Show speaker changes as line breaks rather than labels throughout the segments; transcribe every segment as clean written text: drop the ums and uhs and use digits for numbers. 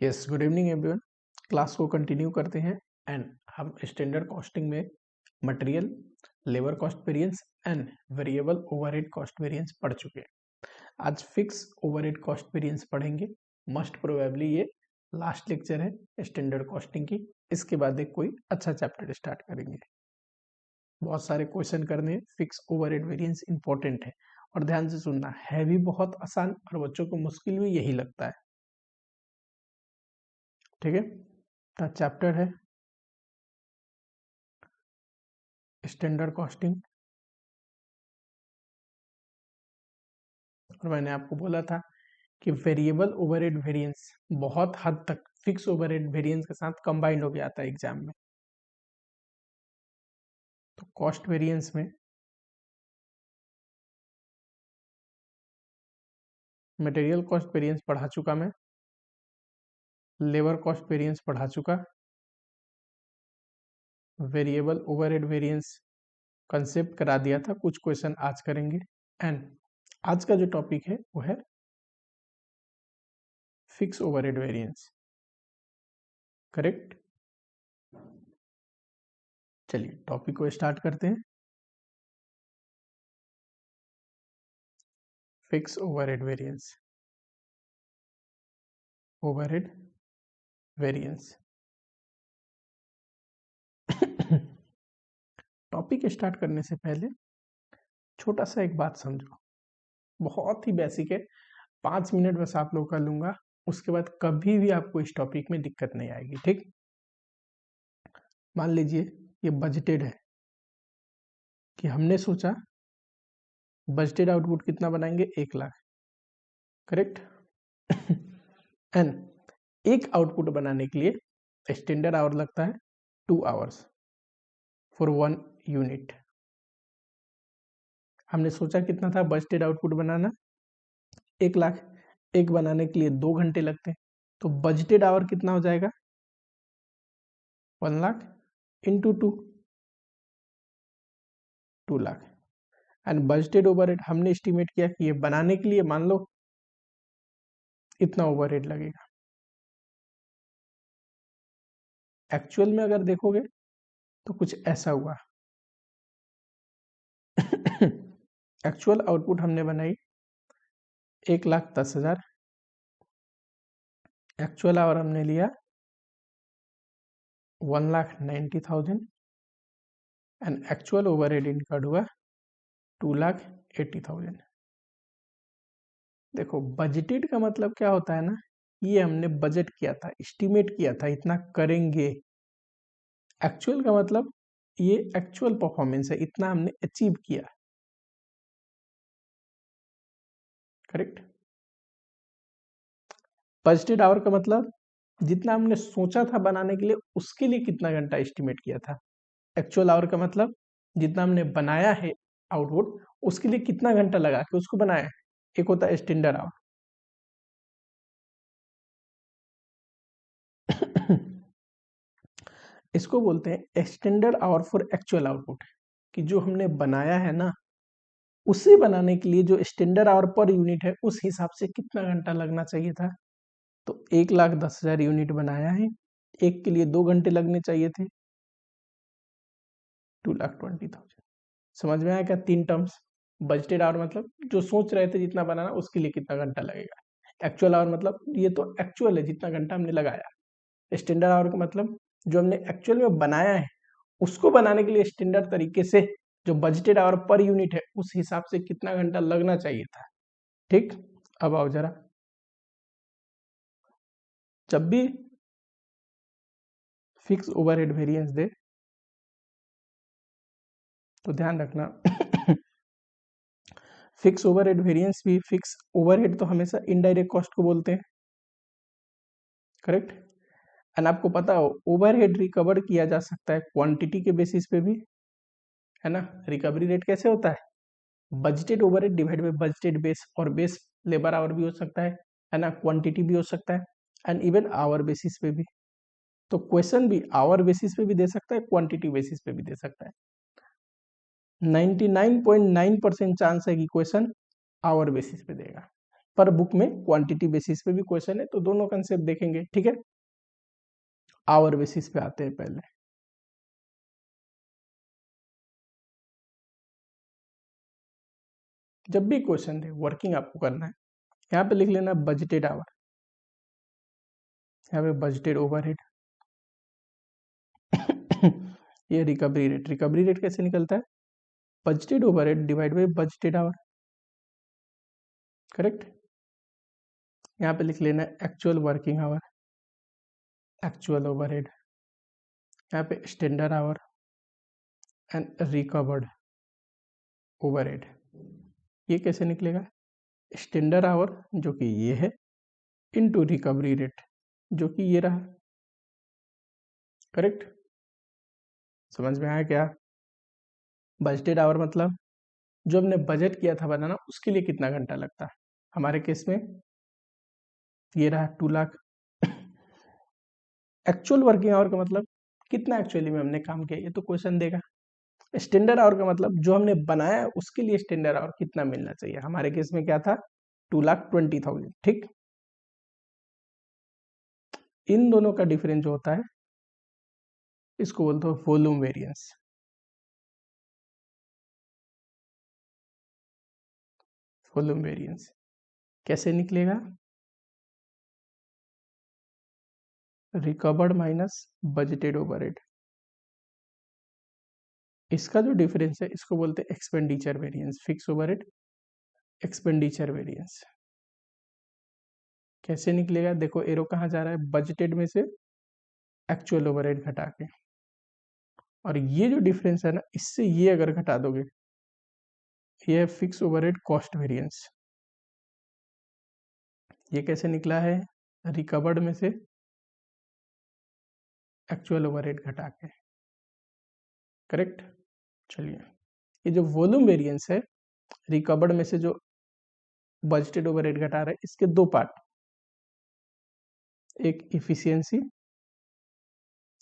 Yes, good evening everyone. Class को continue करते हैं एंड हम स्टैंडर्ड कॉस्टिंग में material, labour cost variance and variable overhead cost variance पढ़ चुके हैं। आज फिक्स ओवरहेड कॉस्ट वेरिएंस पढ़ेंगे। मस्ट प्रोबेबली ये लास्ट लेक्चर है स्टैंडर्ड कॉस्टिंग की। इसके बाद एक कोई अच्छा चैप्टर स्टार्ट करेंगे। बहुत सारे क्वेश्चन करने हैं। फिक्स ओवरहेड वेरिएंस इंपॉर्टेंट है और ध्यान से सुनना है भी बहुत आसान और बच्चों को मुश्किल भी यही लगता है। ठीक है, तो चैप्टर है स्टैंडर्ड कॉस्टिंग और मैंने आपको बोला था कि वेरिएबल ओवरहेड वेरिएंस बहुत हद तक फिक्स ओवरहेड वेरिएंस के साथ कंबाइंड हो गया था एग्जाम में। तो कॉस्ट वेरिएंस में मटेरियल कॉस्ट वेरिएंस पढ़ा चुका मैं, लेबर कॉस्ट वेरिएंस पढ़ा चुका, वेरिएबल ओवरहेड वेरिएंस कंसेप्ट करा दिया था। कुछ क्वेश्चन आज करेंगे एंड आज का जो टॉपिक है वो है फिक्स ओवरहेड वेरिएंस। करेक्ट, चलिए टॉपिक को स्टार्ट करते हैं। Fix overhead variance, overhead variance. Topic start करने से पहले छोटा सा एक बात समझो, बहुत ही बेसिक है। 5 मिनट बस आप लोग का लूंगा, उसके बाद कभी भी आपको इस टॉपिक में दिक्कत नहीं आएगी। ठीक, मान लीजिए ये बजटेड है कि हमने सोचा बजटेड आउटपुट कितना बनाएंगे, 1 लाख। करेक्ट। एंड एक आउटपुट बनाने के लिए स्टैंडर्ड आवर लगता है 2 आवर्स फॉर 1 यूनिट। हमने सोचा कितना था बजटेड आउटपुट बनाना, 1 लाख। एक बनाने के लिए 2 घंटे लगते हैं, तो बजटेड आवर कितना हो जाएगा, 1 lakh into 2 lakh. And budgeted overhead हमने एस्टिमेट किया कि ये बनाने के लिए मान लो इतना ओवरहेड लगेगा। एक्चुअल में अगर देखोगे तो कुछ ऐसा हुआ। एक्चुअल आउटपुट हमने बनाई 1,10,000। एक्चुअल आवर हमने लिया 1,90,000 एंड एक्चुअल ओवरहेड इनकर्ड हुआ 2,80,000। देखो, बजटेड का मतलब क्या होता है ना, ये हमने बजट किया था, एस्टिमेट किया था इतना करेंगे। एक्चुअल का मतलब ये एक्चुअल परफॉर्मेंस है, इतना हमने अचीव किया। करेक्ट। बजटेड आवर का मतलब जितना हमने सोचा था बनाने के लिए उसके लिए कितना घंटा एस्टिमेट किया था। एक्चुअल आवर का मतलब जितना हमने बनाया है आउटपुट उसके लिए कितना घंटा लगा के उसको बनाया। एक होता है स्टैंडर्ड आवर। इसको बोलते हैं standard hour for actual output, कि जो हमने बनाया है ना उसे बनाने के लिए जो स्टैंडर्ड आवर पर यूनिट है उस हिसाब से कितना घंटा लगना चाहिए था। तो 1,10,000 यूनिट बनाया है, एक के लिए 2 घंटे लगने चाहिए थे, 2,20,000। समझ में आया क्या? 3 टर्म्स। बजटेड आवर मतलब जो सोच रहे थे जितना बनाना उसके लिए कितना घंटा लगेगा। एक्चुअल आवर मतलब ये तो एक्चुअल है जितना घंटा हमने लगाया। स्टैंडर्ड आवर का मतलब जो हमने एक्चुअल में बनाया है उसको बनाने के लिए स्टैंडर्ड तरीके से जो बजटेड आवर पर यूनिट है उस हिसाब से कितना घंटा लगना चाहिए था। ठीक, अब आओ जरा, जब भी फिक्स ओवरहेड वेरिएंस दे तो ध्यान रखना फिक्स ओवरहेड वेरिएंस भी, फिक्स ओवरहेड तो हमेशा इनडायरेक्ट कॉस्ट को बोलते हैं। करेक्ट। एंड आपको पता हो ओवरहेड रिकवर किया जा सकता है क्वांटिटी के बेसिस पे भी, है ना। रिकवरी रेट कैसे होता है, budgeted overhead divide by budgeted base, और बेस लेबर आवर भी हो सकता है ना, क्वांटिटी भी हो सकता है एंड इवन आवर बेसिस पे भी। तो क्वेश्चन भी आवर बेसिस पे भी दे सकता है, क्वांटिटी बेसिस पे भी दे सकता है। 99.9% चांस है कि क्वेश्चन आवर बेसिस पे देगा। पर बुक में क्वांटिटी बेसिस पे भी क्वेश्चन है, तो दोनों कंसेप्ट देखेंगे, ठीक है। आवर बेसिस पे आते हैं पहले। जब भी क्वेश्चन दे वर्किंग आपको करना है, यहाँ पे लिख लेना बजटेड आवर, यहाँ पे बजटेड ओवरहेड ये रिकवरी रेट, रिकवरी रेट कैसे निकलता है, budgeted overhead divide by budgeted hour, correct. यहाँ पे लिख लेना actual working hour, actual overhead, यहाँ पे standard hour and recovered overhead. ये कैसे निकलेगा, स्टैंडर्ड आवर जो कि ये है इनटू रिकवरी रेट जो कि ये रहा, करेक्ट। समझ में आया क्या। बजटेड आवर मतलब जो हमने बजट किया था बनाना उसके लिए कितना घंटा लगता है, हमारे केस में ये रहा 2 लाख। एक्चुअल वर्किंग आवर का मतलब कितना एक्चुअली में हमने काम किया, ये तो क्वेश्चन देगा। स्टैंडर्ड आवर का मतलब जो हमने बनाया उसके लिए स्टैंडर्ड आवर कितना मिलना चाहिए, हमारे केस में क्या था 2,20,000, ठीक। इन दोनों का डिफरेंस जो होता है इसको बोलते हो वॉल्यूम वेरिएंस। वॉल्यूम वेरिएंस कैसे निकलेगा, रिकवर्ड माइनस बजटेड ओवरहेड, इसका जो डिफरेंस है इसको बोलते हैं expenditure variance, fix overhead expenditure variance. कैसे निकलेगा, देखो एरो कहाँ जा रहा है, बजटेड में से एक्चुअल ओवरहेड घटा के, और ये जो डिफरेंस है ना इससे ये अगर घटा दोगे ये है फिक्स ओवरहेड कॉस्ट वेरिएंस। ये कैसे निकला है, रिकवर्ड में से एक्चुअल ओवरहेड घटा के, करेक्ट। चलिए ये जो वॉल्यूम वेरिएंस है रिकवर्ड में से जो बजटेड ओवरहेड घटा रहे हैं इसके दो पार्ट, एक इफिशियंसी,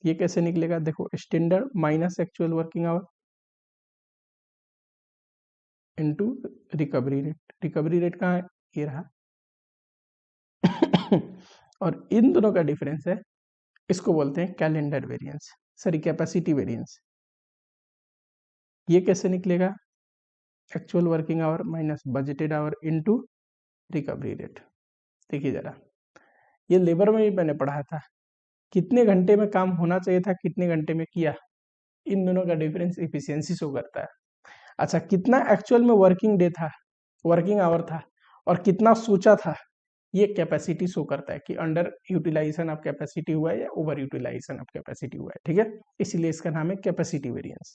ये कैसे निकलेगा, देखो standard minus actual working our into recovery rate, recovery rate कहाँ है ये रहा। और इन दोनों का डिफरेंस है, इसको बोलते हैं calendar variance, sorry capacity variance. ये कैसे निकलेगा, actual working hour minus budgeted our into recovery rate. देखिए जरा, ये लेबर में भी मैंने पढ़ा था, कितने घंटे में काम होना चाहिए था कितने घंटे में किया, इन दोनों का डिफरेंस इफिशियंसी शो करता है। अच्छा, कितना एक्चुअल में वर्किंग डे था, वर्किंग आवर था, और कितना सोचा था, ये कैपेसिटी शो करता है कि अंडर यूटिलाइजेशन ऑफ कैपेसिटी हुआ है या ओवर यूटिलाइजेशन ऑफ कैपेसिटी हुआ है, ठीक है। इसीलिए इसका नाम है कैपेसिटी वेरिएंस।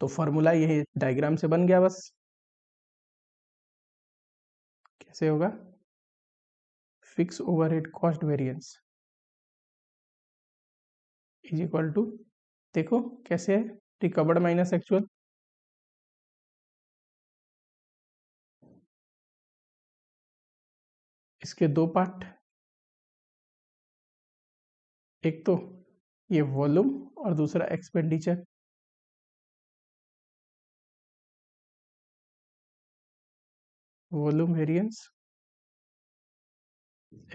तो फॉर्मूला यही डायग्राम से बन गया बस। कैसे होगा, fix overhead cost variance is equal to, देखो कैसे है, रिकवर्ड माइनस एक्चुअल, इसके दो पार्ट, एक तो ये वॉल्यूम और दूसरा expenditure. Volume variance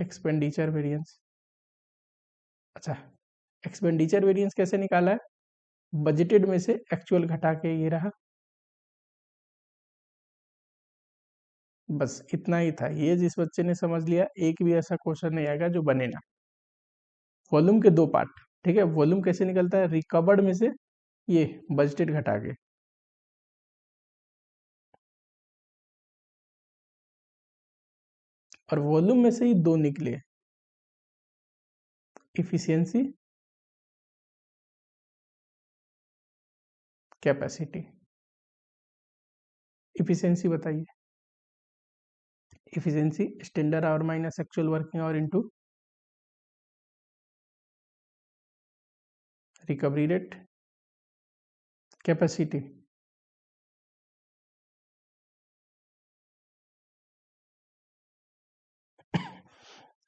expenditure variance. अच्छा, एक्सपेंडिचर वेरिएंस कैसे निकाला है, बजटेड में से एक्चुअल घटा के ये रहा, बस इतना ही था। ये जिस बच्चे ने समझ लिया एक भी ऐसा क्वेश्चन नहीं आएगा जो बने ना। वॉल्यूम के दो पार्ट, ठीक है। वॉल्यूम कैसे निकलता है, रिकवर्ड में से ये बजटेड घटा के, और वॉल्यूम में से ही दो निकले, इफिशियंसी कैपेसिटी। इफिशियंसी बताइए, efficiency standard hour minus actual working our into recovery rate capacity.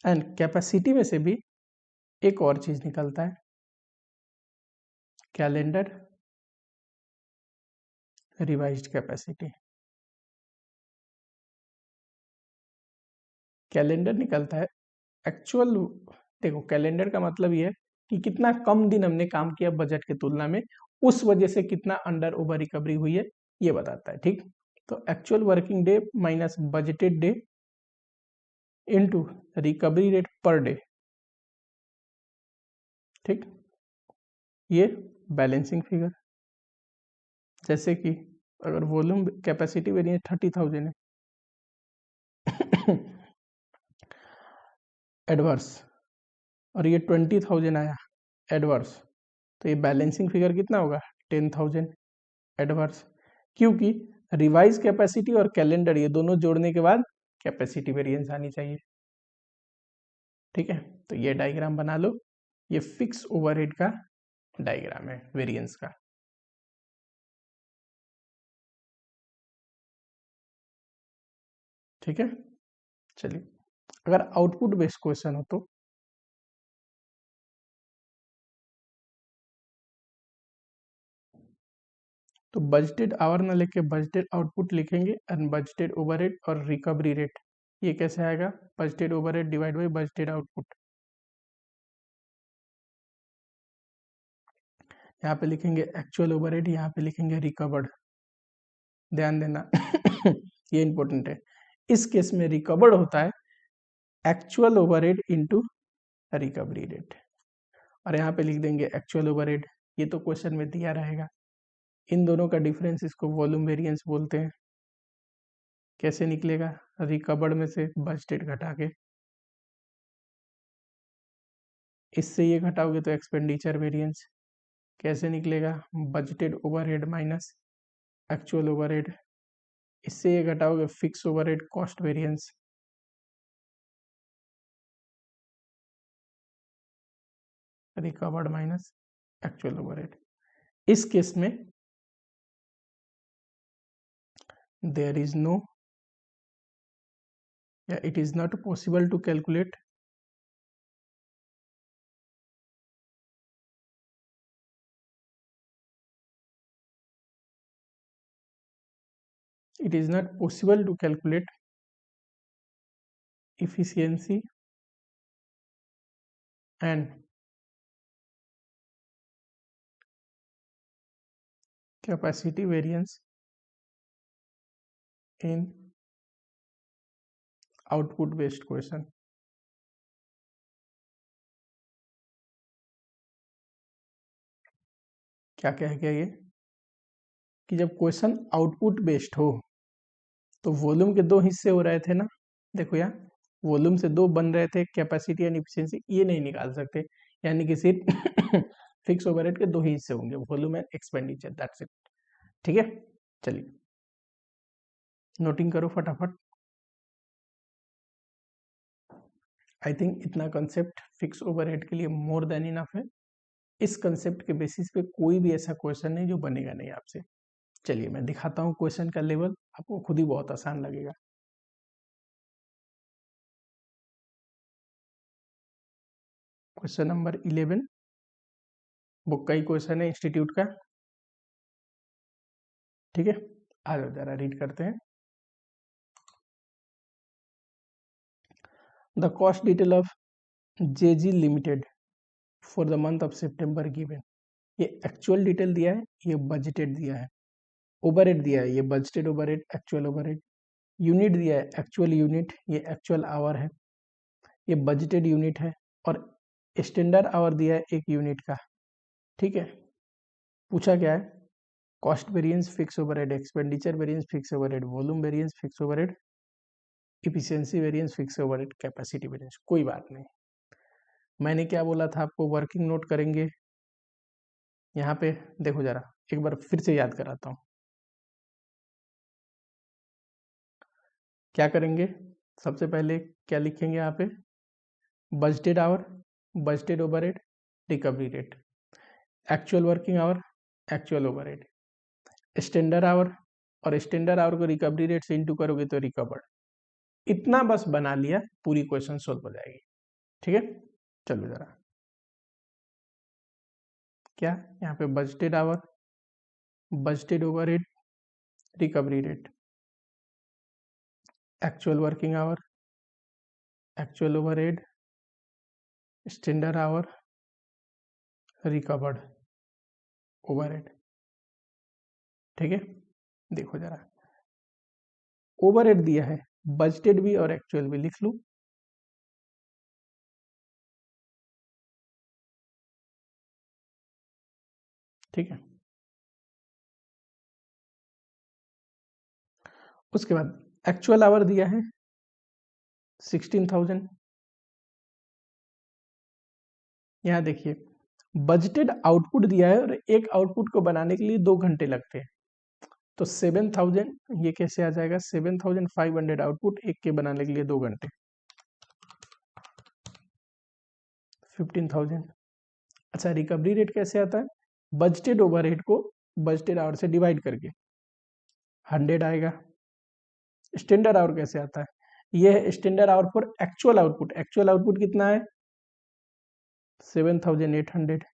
And capacity में से भी एक और चीज निकलता है, कैलेंडर रिवाइज्ड कैपेसिटी। कैलेंडर निकलता है एक्चुअल। देखो कैलेंडर का मतलब ये है कि कितना कम दिन हमने काम किया बजट के तुलना में, उस वजह से कितना अंडर ओवर रिकवरी हुई है ये बताता है। ठीक, तो actual working day minus budgeted day into recovery rate per day. ठीक, ये बैलेंसिंग फिगर। जैसे कि अगर वॉल्यूम कैपेसिटी वेरिएंस 30,000 है एडवर्स, और ये 20,000 आया एडवर्स, तो ये बैलेंसिंग फिगर कितना होगा 10,000 एडवर्स, क्योंकि रिवाइज कैपेसिटी और कैलेंडर ये दोनों जोड़ने के बाद कैपेसिटी वेरिएंस आनी चाहिए। ठीक है, तो ये डायग्राम बना लो, ये फिक्स ओवरहेड का डायग्राम है वेरिएंस का। ठीक है, चलिए अगर आउटपुट बेस्ड क्वेश्चन हो तो बजटेड आवर ना लेके बजटेड आउटपुट लिखेंगे, अनबजटेड ओवरहेड और रिकवरी रेट। ये कैसे आएगा, budgeted overhead divide by budgeted output. यहाँ पे लिखेंगे एक्चुअल ओवरहेड, यहाँ पे लिखेंगे रिकवर्ड। ध्यान देना ये इंपॉर्टेंट है। इस केस में रिकवर्ड होता है actual overhead into recovery rate, और यहाँ पे लिख देंगे एक्चुअल ओवरहेड। ये तो क्वेश्चन में दिया रहेगा। इन दोनों का डिफरेंस इसको वॉल्यूम वेरिएंस बोलते हैं। कैसे निकलेगा, रिकवर्ड में से बजटेड घटा के, इससे ये घटाओगे तो एक्सपेंडिचर वेरिएंस। कैसे निकलेगा, budgeted overhead minus actual overhead, इससे ये घटाओगे fix overhead cost variance. Recovered minus actual overhead. इस केस में देयर इज नो, या it is not possible to calculate it is not possible to calculate efficiency and capacity variance in output based question। क्या कह गया ये कि जब question output based हो तो वॉल्यूम के दो हिस्से हो रहे थे ना, देखो यहाँ वॉल्यूम से दो बन रहे थे, कैपेसिटी एंड इफिशियंसी ये नहीं निकाल सकते, यानी कि सिर्फ फिक्स ओवरहेड के दो ही हिस्से होंगे, volume and expenditure, that's it. ठीक है, चलिए नोटिंग करो फटाफट। आई थिंक इतना कंसेप्ट फिक्स ओवरहेड के लिए मोर देन इनफ है। इस कंसेप्ट के बेसिस पे कोई भी ऐसा क्वेश्चन नहीं जो बनेगा नहीं आपसे। चलिए मैं दिखाता हूँ क्वेश्चन का लेवल, आपको खुद ही बहुत आसान लगेगा। क्वेश्चन नंबर 11 बुक का ही क्वेश्चन है, इंस्टीट्यूट का। ठीक है, आ जाओ जरा रीड करते हैं। The cost detail of JG limited for the month of September given. ये एक्चुअल डिटेल दिया है, ये बजटेड दिया है। ओवरहेड दिया है, ये budgeted overhead actual overhead. Unit दिया है, एक्चुअल यूनिट, ये एक्चुअल आवर है, ये बजटेड यूनिट है। और स्टैंडर्ड आवर दिया है एक यूनिट का। ठीक है, पूछा क्या है, cost variance fix overhead, expenditure variance fix overhead, volume variance fix overhead, efficiency variance fix overhead, capacity variance. कोई बात नहीं, मैंने क्या बोला था आपको, वर्किंग नोट करेंगे। यहाँ पे देखो जरा एक बार फिर से याद कराता हूँ। क्या करेंगे, सबसे पहले क्या लिखेंगे यहाँ पे, budgeted hour, budgeted overhead, recovery rate, actual working hour, actual overhead, standard hour, और स्टैंडर्ड आवर को रिकवरी रेट से इंटू करोगे तो रिकवर्ड। इतना बस बना लिया, पूरी क्वेश्चन सोल्व हो जाएगी। ठीक है, चलो जरा क्या, यहाँ पे budgeted hour, budgeted overhead, recovery rate, actual working hour, actual overhead, standard hour, recovered overhead. ठीक है, देखो जरा, ओवरहेड दिया है, बजटेड भी और एक्चुअल भी लिख लूं। ठीक है, उसके बाद एक्चुअल आवर दिया है 16,000। यहाँ देखिए, बजटेड आउटपुट दिया है और एक आउटपुट को बनाने के लिए 2 घंटे लगते हैं, तो 7,000 ये कैसे आ जाएगा, 7,500 आउटपुट एक के बनाने के लिए 2 घंटे, 15,000। अच्छा, रिकवरी रेट कैसे आता है, बजटेड ओवरहेड को बजटेड आवर से डिवाइड करके 100 आएगा। स्टैंडर्ड आवर कैसे आता है, ये है standard hour for actual output. Actual output कितना है, 7,800।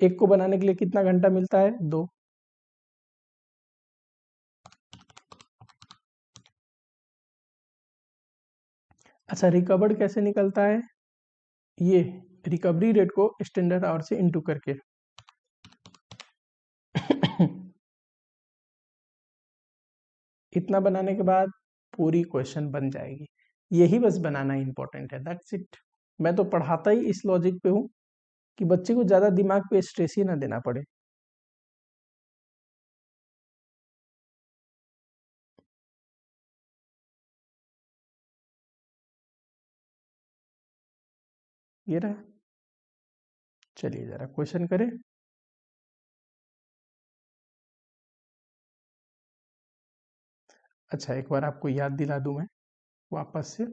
एक को बनाने के लिए कितना घंटा मिलता है, 2। अच्छा, रिकवर्ड कैसे निकलता है, ये रिकवरी रेट को स्टैंडर्ड आवर से इंटू करके इतना बनाने के बाद पूरी क्वेश्चन बन जाएगी। यही बस बनाना इंपॉर्टेंट है, दैट्स इट। मैं तो पढ़ाता ही इस लॉजिक पे हूँ कि बच्चे को ज्यादा दिमाग पे स्ट्रेस ही ना देना पड़े। ये रहा, चलिए जरा क्वेश्चन करें। अच्छा, एक बार आपको याद दिला दूं मैं वापस से,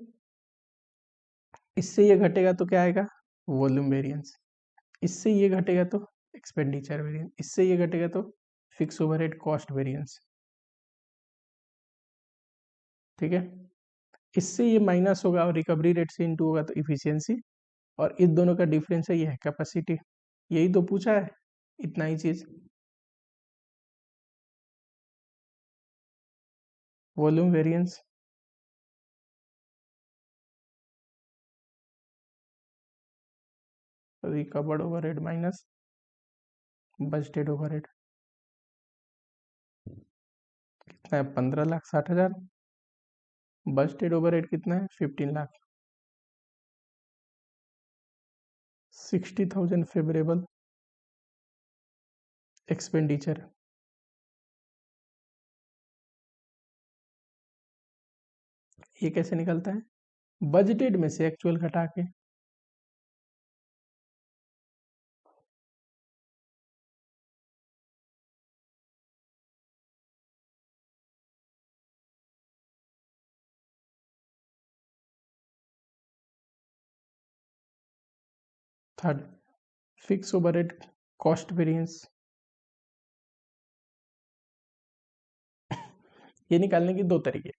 इससे ये घटेगा तो क्या आएगा, वॉल्यूम वेरिएंस। इससे ये घटेगा तो एक्सपेंडिचर वेरिएंस। इससे ये घटेगा तो फिक्स ओवरहेड कॉस्ट वेरिएंस। ठीक है, इससे ये माइनस होगा और रिकवरी रेट से इंटू होगा तो इफिशियंसी, और इस दोनों का डिफरेंस है, ये है कैपेसिटी। यही तो पूछा है, इतना ही चीज। Volume variance, recovered overhead minus budgeted overhead, कितना है, 15,60,000। बजटेड ओवरहेड कितना है, 15 लाख। 60,000 favourable expenditure. ये कैसे निकलता है, बजटेड में से एक्चुअल घटा के। Third, fix overhead cost variance. ये निकालने के दो तरीके,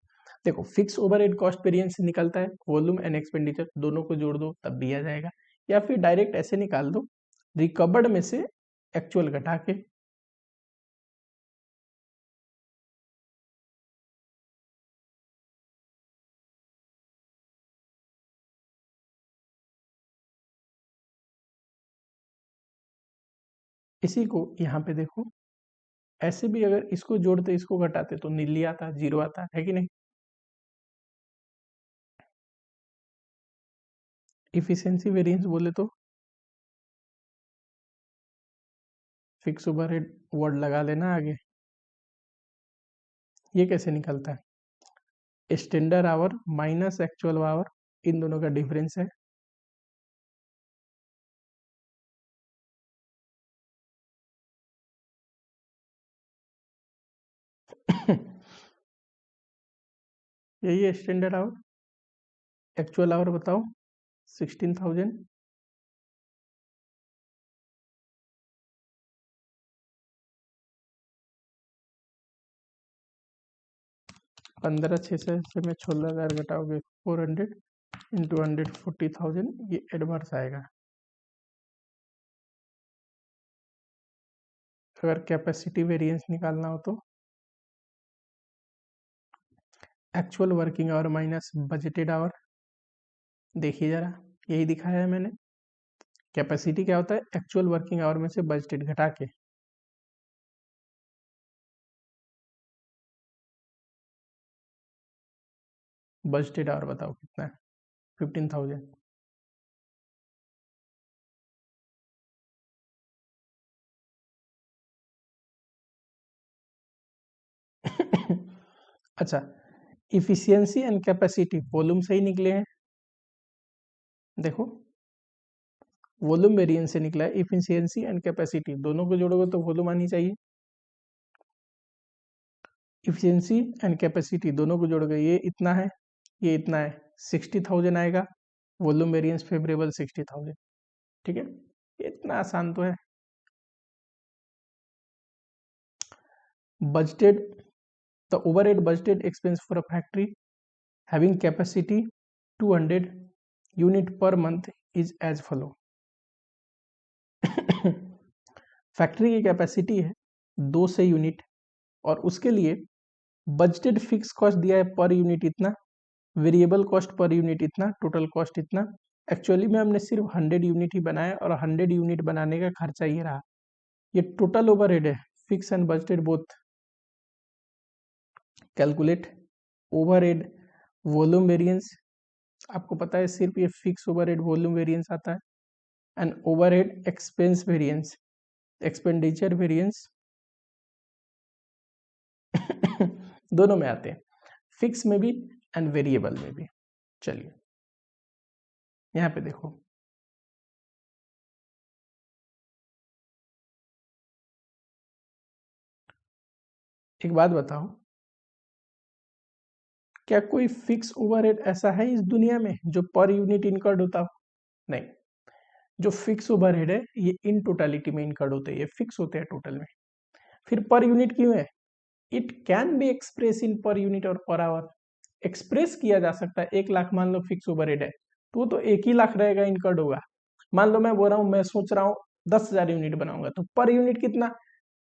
देखो, फिक्स ओवरहेड कॉस्ट वेरिएंस निकलता है वॉल्यूम एंड एक्सपेंडिचर, दोनों को जोड़ दो तब भी आ जाएगा, या फिर डायरेक्ट ऐसे निकाल दो, रिकवर्ड में से एक्चुअल घटा के। इसी को यहाँ पे देखो, ऐसे भी अगर इसको जोड़ते इसको घटाते तो नीली आता, जीरो आता है कि नहीं। इफिशियंसी वेरिएंस बोले तो फिक्स ओवरहेड वर्ड लगा लेना आगे। ये कैसे निकलता है, standard hour minus actual hour, इन दोनों का डिफरेंस है। यही है स्टैंडर्ड आवर। एक्चुअल आवर बताओ, 16,000। 15,600 से में 16,000 घटाओगे 400 इंटू 140,000, ये एडवर्स आएगा। अगर कैपेसिटी वेरिएंस निकालना हो तो actual working hour minus budgeted hour, देखिए जरा, यही दिखाया है मैंने। कैपेसिटी क्या होता है? एक्चुअल वर्किंग आवर में से बजटेड घटा के। बजटेड आवर बताओ कितना है? 15,000। अच्छा, इफिशियंसी एंड कैपेसिटी वॉल्यूम से ही निकले हैं। देखो, वॉल्यूम वेरिएंस से निकला है। इफिशियंसी एंड कैपेसिटी दोनों को जोड़ोगे तो वॉल्यूम आनी चाहिए। इफिशियंसी एंड कैपेसिटी दोनों को जोड़ोगे, ये इतना है, ये इतना है, 60,000 आएगा। Volume variance favourable 60,000। ठीक है, इतना आसान तो है। Budgeted, the overhead budgeted expense for a factory having capacity 200 unit per month is as follow. Factory की कैपेसिटी है 200 यूनिट, और उसके लिए बजटेड फिक्स कॉस्ट दिया है पर यूनिट इतना, वेरिएबल कॉस्ट पर यूनिट इतना, टोटल कॉस्ट इतना। एक्चुअली में हमने सिर्फ 100 यूनिट ही बनाया, और 100 यूनिट बनाने का खर्चा ये रहा। ये टोटल ओवरहेड है, fix and budgeted both. Calculate overhead volume variance. आपको पता है सिर्फ ये फिक्स ओवरहेड वॉल्यूम वेरिएंस आता है, and overhead expense variance, expenditure variance दोनों में आते हैं, फिक्स में भी एंड वेरिएबल में भी। चलिए यहाँ पे देखो, एक बात बताओ, क्या कोई फिक्स ओवरहेड ऐसा है इस दुनिया में जो पर यूनिट इनकर्ड होता हो? नहीं। जो फिक्स ओवरहेड है ये इन टोटालिटी में इनकर्ड होते हैं, ये फिक्स होते हैं टोटल में। फिर पर यूनिट क्यों है? It can be express in per unit और पर आवर। एक्सप्रेस किया जा सकता है। 1 लाख मान लो फिक्स ओवरहेड है, तो वो तो 1 ही लाख रहेगा, इनकर्ड होगा। मान लो मैं बोल रहा हूँ, मैं सोच रहा हूँ 10,000 यूनिट बनाऊंगा, तो पर यूनिट कितना?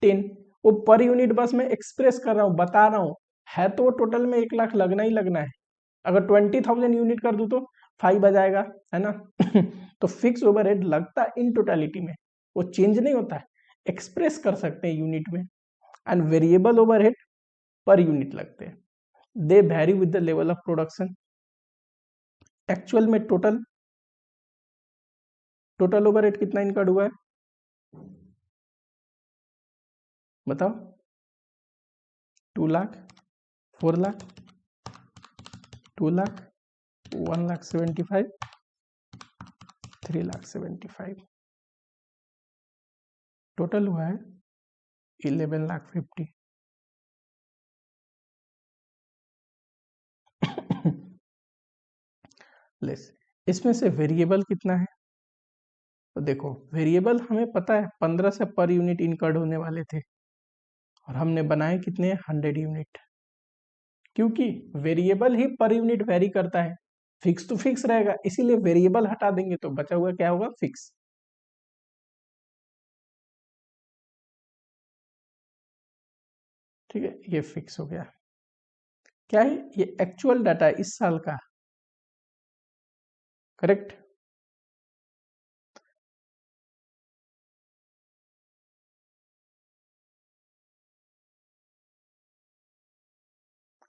10। वो पर यूनिट बस मैं एक्सप्रेस कर रहा हूँ, बता रहा हूँ, है तो टोटल में 1 लाख लगना ही लगना है। अगर 20,000 यूनिट कर दूं तो 5 आ जाएगा, है ना? तो फिक्स ओवरहेड लगता है इन टोटालिटी में, वो चेंज नहीं होता है, एक्सप्रेस कर सकते हैं यूनिट में। And variable overhead per unit लगते हैं, they vary with the level of production. Actual में टोटल टोटल ओवरहेड कितना इनकर्ड हुआ है बताओ? 2 लाख, 4 लाख, 2 लाख, 1,75,000, 3,75,000, टोटल हुआ है 11,50,000। लेस, इसमें से वेरिएबल कितना है? तो देखो, वेरिएबल हमें पता है 15 से पर यूनिट इनकर्ड होने वाले थे, और हमने बनाए कितने? 100 यूनिट। क्योंकि वेरिएबल ही पर यूनिट वेरी करता है, फिक्स तो फिक्स रहेगा, इसीलिए वेरिएबल हटा देंगे तो बचा हुआ क्या होगा? फिक्स। ठीक है, ये फिक्स हो गया। क्या है? ये एक्चुअल डाटा है इस साल का, करेक्ट?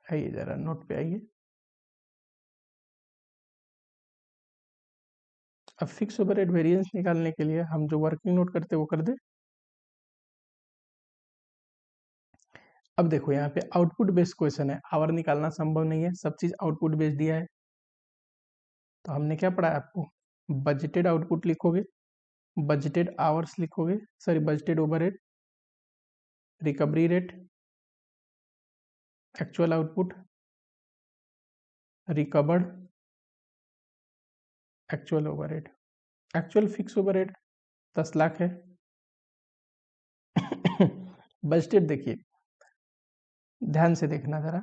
आइए जरा नोट पे आइए। अब फिक्स ओवरहेड वेरिएंस निकालने के लिए हम जो वर्किंग नोट करते हैं वो कर दे। अब देखो, यहाँ पे आउटपुट बेस्ड क्वेश्चन है, आवर निकालना संभव नहीं है, सब चीज आउटपुट बेस्ड दिया है। तो हमने क्या पढ़ा है आपको? बजटेड आउटपुट लिखोगे, बजटेड आवर्स लिखोगे, sorry budgeted overhead, recovery rate, actual output, recovered, actual overhead. Actual fix overhead 10 lakh है। बजटेड देखिए, ध्यान से देखना जरा।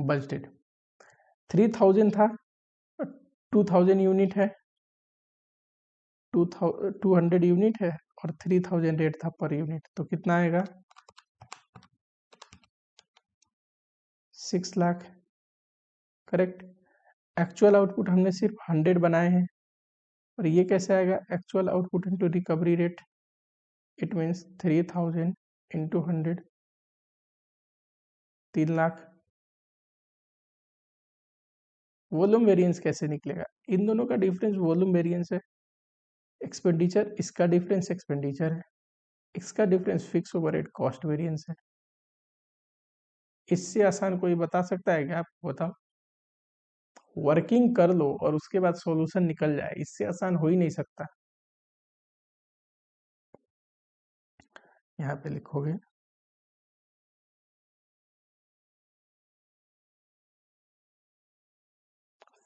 बजटेड 3,000 था, 2,000 यूनिट है, 200 यूनिट है, और 3,000 रेट था पर यूनिट, तो कितना आएगा? 6 लाख। करेक्ट। एक्चुअल आउटपुट हमने सिर्फ 100 बनाए हैं, और ये कैसे आएगा, actual output into recovery rate, it means 3000 into 100, 3 lakh. Volume variance कैसे निकलेगा, इन दोनों का डिफरेंस वॉल्यूम वेरिएंस है, एक्सपेंडिचर इसका डिफरेंस एक्सपेंडिचर है, इसका difference fix overhead cost variance है। इससे आसान कोई बता सकता है क्या, आप बताओ। वर्किंग कर लो और उसके बाद सॉल्यूशन निकल जाए, इससे आसान हो ही नहीं सकता। यहाँ पे लिखोगे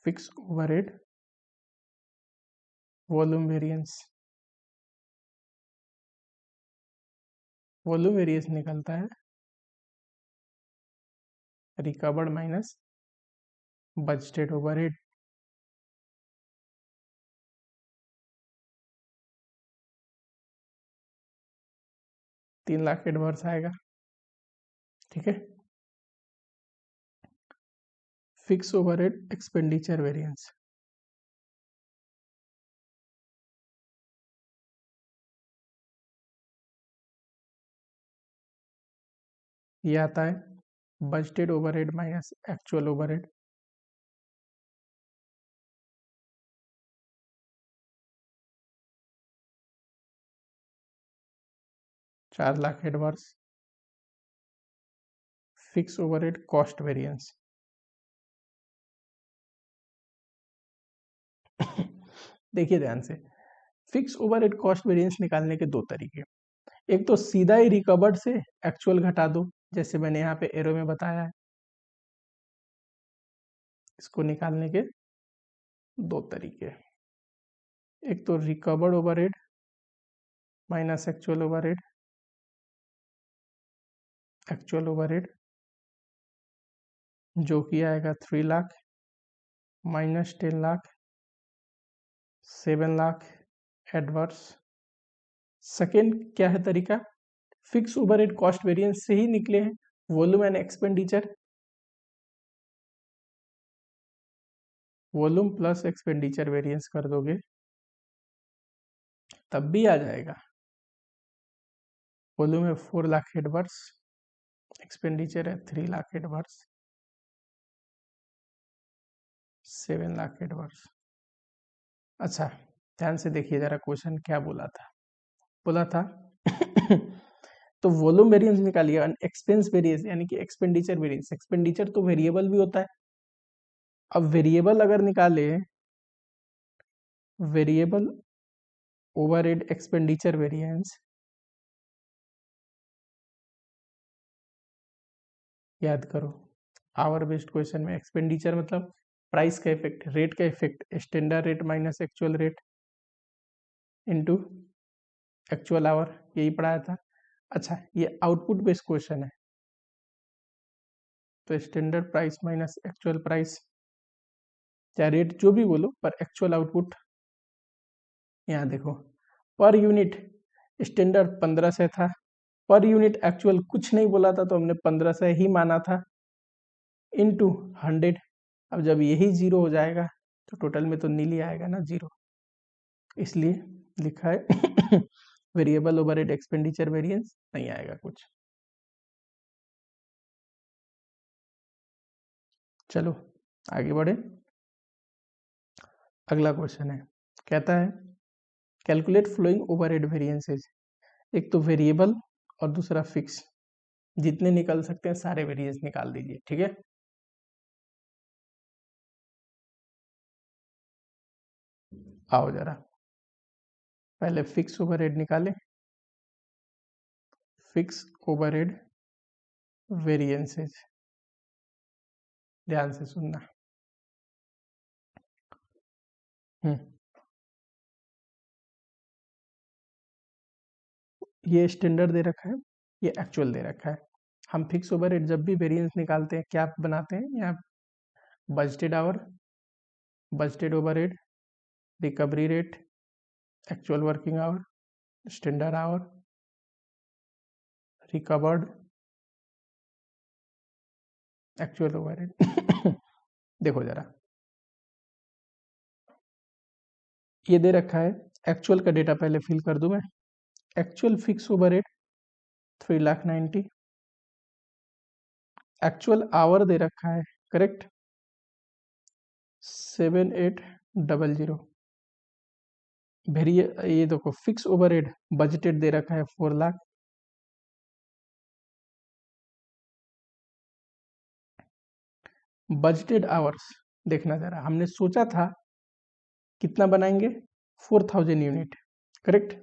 fix overhead volume variance, volume variance निकलता है recovered minus budgeted overhead. 3 lakh adverse आएगा, ठीक है। फिक्स ओवरहेड एक्सपेंडिचर वेरिएंस, ये आता है budgeted overhead minus actual overhead. चार lakh adverse fix overhead cost variance. देखिए ध्यान से, फिक्स ओवरहेड कॉस्ट वेरिएंस निकालने के दो तरीके, एक तो सीधा ही रिकवर्ड से एक्चुअल घटा दो, जैसे मैंने यहाँ पे एरो में बताया है। इसको निकालने के दो तरीके, एक तो recovered overhead minus actual overhead, actual overhead जो कि आएगा 3 lakh minus 10 lakh, 7 lakh adverse. Second क्या है तरीका, फिक्स ओवरहेड कॉस्ट वेरिएंस से ही निकले हैं volume and expenditure, volume plus expenditure variance कर दोगे तब भी आ जाएगा। वॉल्यूम है 4 लाख एडवर्स, एक्सपेंडिचर है 3 लाख एडवर्स, 7 लाख एडवर्स। अच्छा ध्यान से देखिए जरा, क्वेश्चन क्या बोला था, बोला था तो वॉल्यूम वेरिएंस निकालिए, एक्सपेंस वेरिएंस यानी कि एक्सपेंडिचर वेरिएंस, एक्सपेंडिचर तो वेरिएबल भी होता है। अब वेरिएबल अगर निकाले, वेरिएबल ओवरहेड एक्सपेंडिचर वेरिएंस, याद करो आवर बेस्ड क्वेश्चन में एक्सपेंडिचर मतलब प्राइस का इफेक्ट, रेट का effect, standard rate minus actual rate into actual our, यही पढ़ाया था। अच्छा ये आउटपुट बेस्ड क्वेश्चन है, तो standard price minus actual price, या रेट जो भी बोलो, पर एक्चुअल आउटपुट। यहाँ देखो पर यूनिट स्टैंडर्ड 1500 था, पर यूनिट एक्चुअल कुछ नहीं बोला था तो हमने 1500 ही माना था, इनटू 100। अब जब यही जीरो हो जाएगा तो टोटल में तो नील ही आएगा ना, जीरो, इसलिए लिखा है वेरिएबल ओवरहेड एक्सपेंडिचर वेरिएंस नहीं आएगा कुछ। चलो आगे बढ़े, अगला क्वेश्चन है, कहता है कैलकुलेट फ्लोइंग ओवरहेड वेरिएंसेस, एक तो वेरिएबल और दूसरा फिक्स, जितने निकल सकते हैं सारे वेरिएंस निकाल दीजिए, ठीक है। आओ जरा पहले फिक्स ओवरहेड निकालें, फिक्स ओवरहेड वेरिएंसेस, ध्यान से सुनना। ये स्टैंडर्ड दे रखा है, ये एक्चुअल दे रखा है। हम फिक्स ओवरहेड जब भी वेरिएंस निकालते हैं क्या बनाते हैं, यहाँ budgeted hour, budgeted overhead, recovery rate, actual working hour, standard hour, recovered, actual overhead देखो जरा, ये दे रखा है, एक्चुअल का डेटा पहले फिल कर दूं मैं। Actual fix overhead 3,90,000, actual hour दे रखा है, करेक्ट, 7,800। वेरिए ये देखो फिक्स ओवरहेड बजटेड दे रखा है 4 लाख। बजटेड आवर्स देखना जरा, हमने सोचा था कितना बनाएंगे, 4,000 यूनिट, करेक्ट।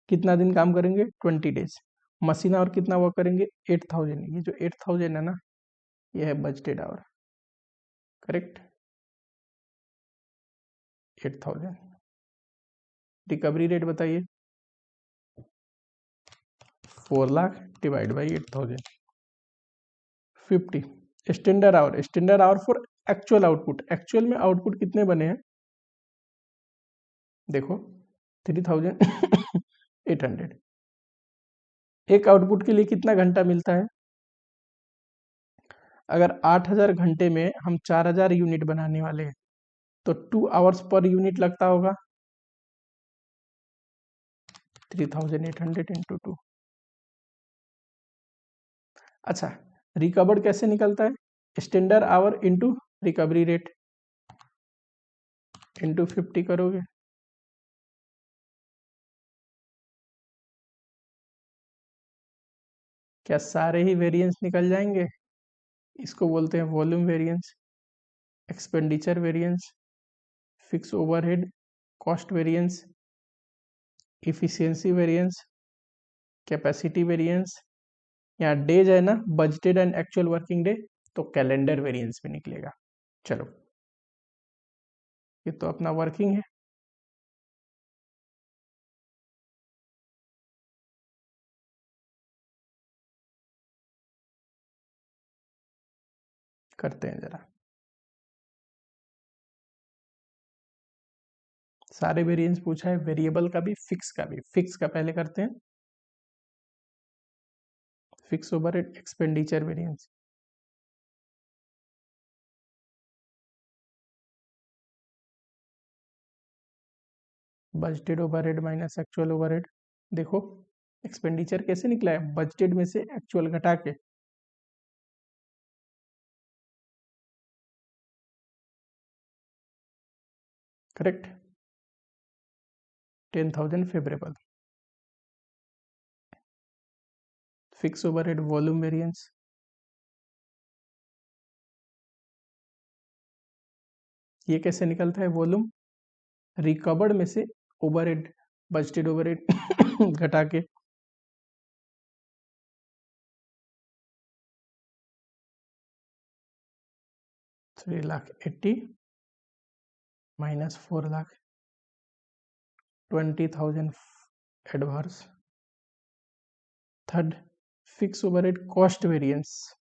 कितना दिन काम करेंगे, 20 डेज। मशीन आवर कितना वर्क करेंगे, 8,000। ये जो 8,000 है ना, ये है budgeted hour, correct, 8,000। Recovery rate बताइए, 4 lakh divide by 8,000, 50। Standard hour for actual output, actual में आउटपुट कितने बने हैं, देखो 3,800। एक आउटपुट के लिए कितना घंटा मिलता है, अगर 8,000 घंटे में हम 4,000 यूनिट बनाने वाले हैं तो 2 आवर्स पर यूनिट लगता होगा, 3,800 इंटू 2। अच्छा, रिकवर्ड कैसे निकलता है, standard our into recovery rate into 50 करोगे, क्या सारे ही वेरिएंस निकल जाएंगे। इसको बोलते हैं volume variance, expenditure variance, fix overhead cost variance, efficiency variance, capacity variance. यहाँ डेज है ना, budgeted and actual working day, तो कैलेंडर वेरिएंस भी निकलेगा। चलो, ये तो अपना वर्किंग है। करते हैं जरा, सारे वेरिएंस पूछा है, वेरिएबल का भी फिक्स का भी। फिक्स का पहले करते हैं, fix overhead expenditure variance, budgeted overhead minus actual overhead. देखो एक्सपेंडिचर कैसे निकला है, बजटेड में से एक्चुअल घटा के, correct, 10,000 favourable. Fix overhead volume variance, ये कैसे निकलता है, वॉल्यूम रिकवर्ड में से ओवरहेड, बजटेड ओवरहेड घटा के, $3,80,000 minus 4,00,000, 20,000 adverse. Third, fix overhead cost variance,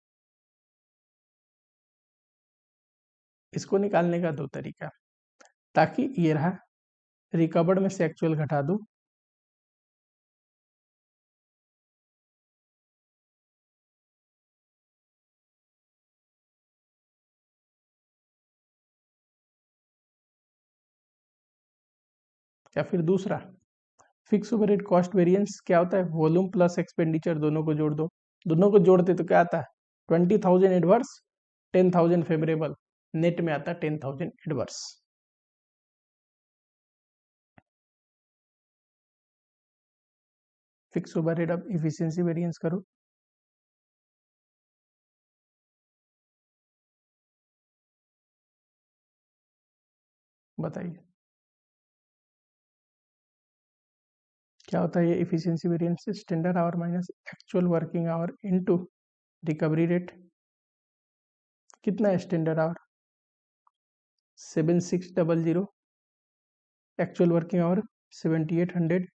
इसको निकालने का दो तरीका, ताकि ये रहा, रिकवर्ड में से एक्चुअल घटा दो, या फिर दूसरा, फिक्स ओवरहेड कॉस्ट वेरिएंस क्या होता है, वॉल्यूम प्लस एक्सपेंडिचर दोनों को जोड़ दो। दोनों को जोड़ते तो क्या आता है, 20,000 एडवर्स, 10,000 फेवरेबल, नेट में आता है 10,000 एडवर्स। फिक्स ओवरहेड अब इफिशियंसी वेरिएंस करो, बताइए क्या होता है ये efficiency variance, standard hour minus actual working our into recovery rate. कितना है standard our, 7,600, actual working our 7,800,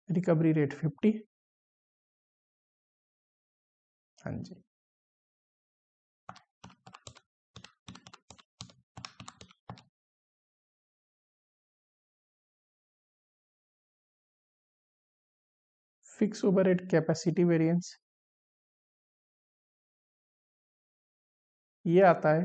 recovery rate 50। हाँ जी, फिक्स ओवरहेड कैपेसिटी वेरिएंस, ये आता है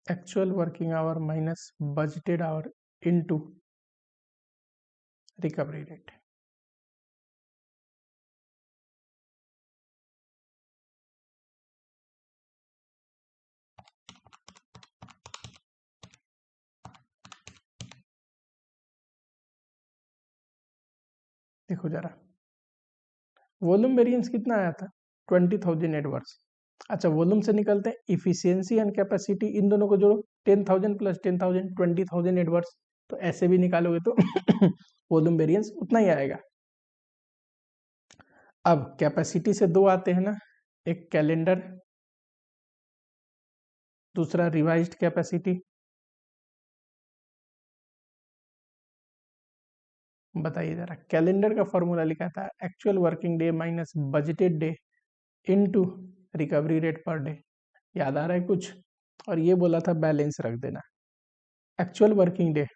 actual working hour minus budgeted our into recovery rate. देखो जरा, volume variance कितना आया था? 20,000 एडवर्स। अच्छा, वॉल्यूम से निकलते हैं इफिशियंसी एंड कैपेसिटी, इन दोनों को जोड़ो, 10,000 प्लस 10,000 20,000 एडवर्स। तो ऐसे भी निकालोगे तो वॉल्यूम वेरिएंस उतना ही आएगा। अब कैपेसिटी से दो आते हैं ना, एक कैलेंडर, दूसरा रिवाइज्ड कैपेसिटी। बताइए जरा, कैलेंडर का फॉर्मूला लिखा था actual working day minus budgeted day into recovery rate per day. याद आ रहा है कुछ? और ये बोला था बैलेंस रख देना। एक्चुअल वर्किंग डे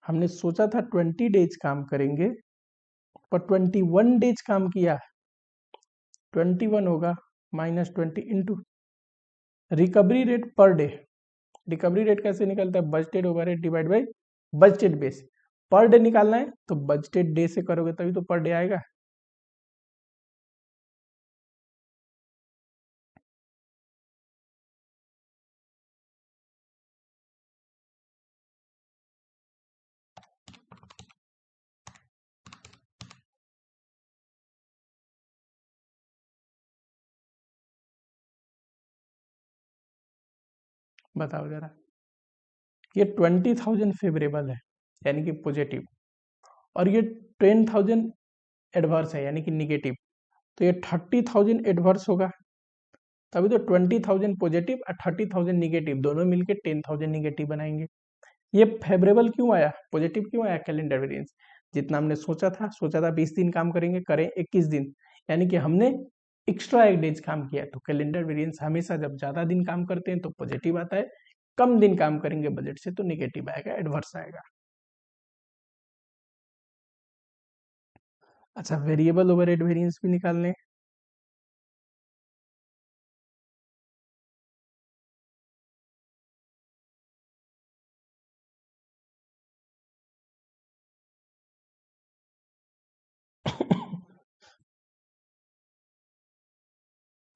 हमने सोचा था 20 डेज काम करेंगे, पर 21 डेज काम किया, 21 होगा minus 20 into recovery rate per day. Recovery rate कैसे निकलता है? Budgeted overhead divide by budgeted base. Per day निकालना है तो बजटेड डे से करोगे तभी तो पर डे आएगा। बताओ जरा, ये 20,000 फेवरेबल है यानी कि पॉजिटिव, और ये 10,000 एडवर्स है यानी कि निगेटिव, तो ये 30,000 एडवर्स होगा, तभी तो 20,000 पॉजिटिव और 30,000 निगेटिव दोनों मिलके 10,000 निगेटिव बनाएंगे। ये फेवरेबल क्यों आया, पॉजिटिव क्यों आया? कैलेंडर वेरिएंस जितना हमने सोचा था 20 दिन काम करेंगे, करें 21 दिन, यानी कि हमने एक्स्ट्रा एक डेज काम किया। तो कैलेंडर वेरिएंस हमेशा जब ज्यादा दिन काम करते हैं तो पॉजिटिव आता है, कम दिन काम करेंगे बजट से तो नेगेटिव आएगा, एडवर्स आएगा। अच्छा, वेरिएबल ओवरहेड वेरिएंस भी निकालने।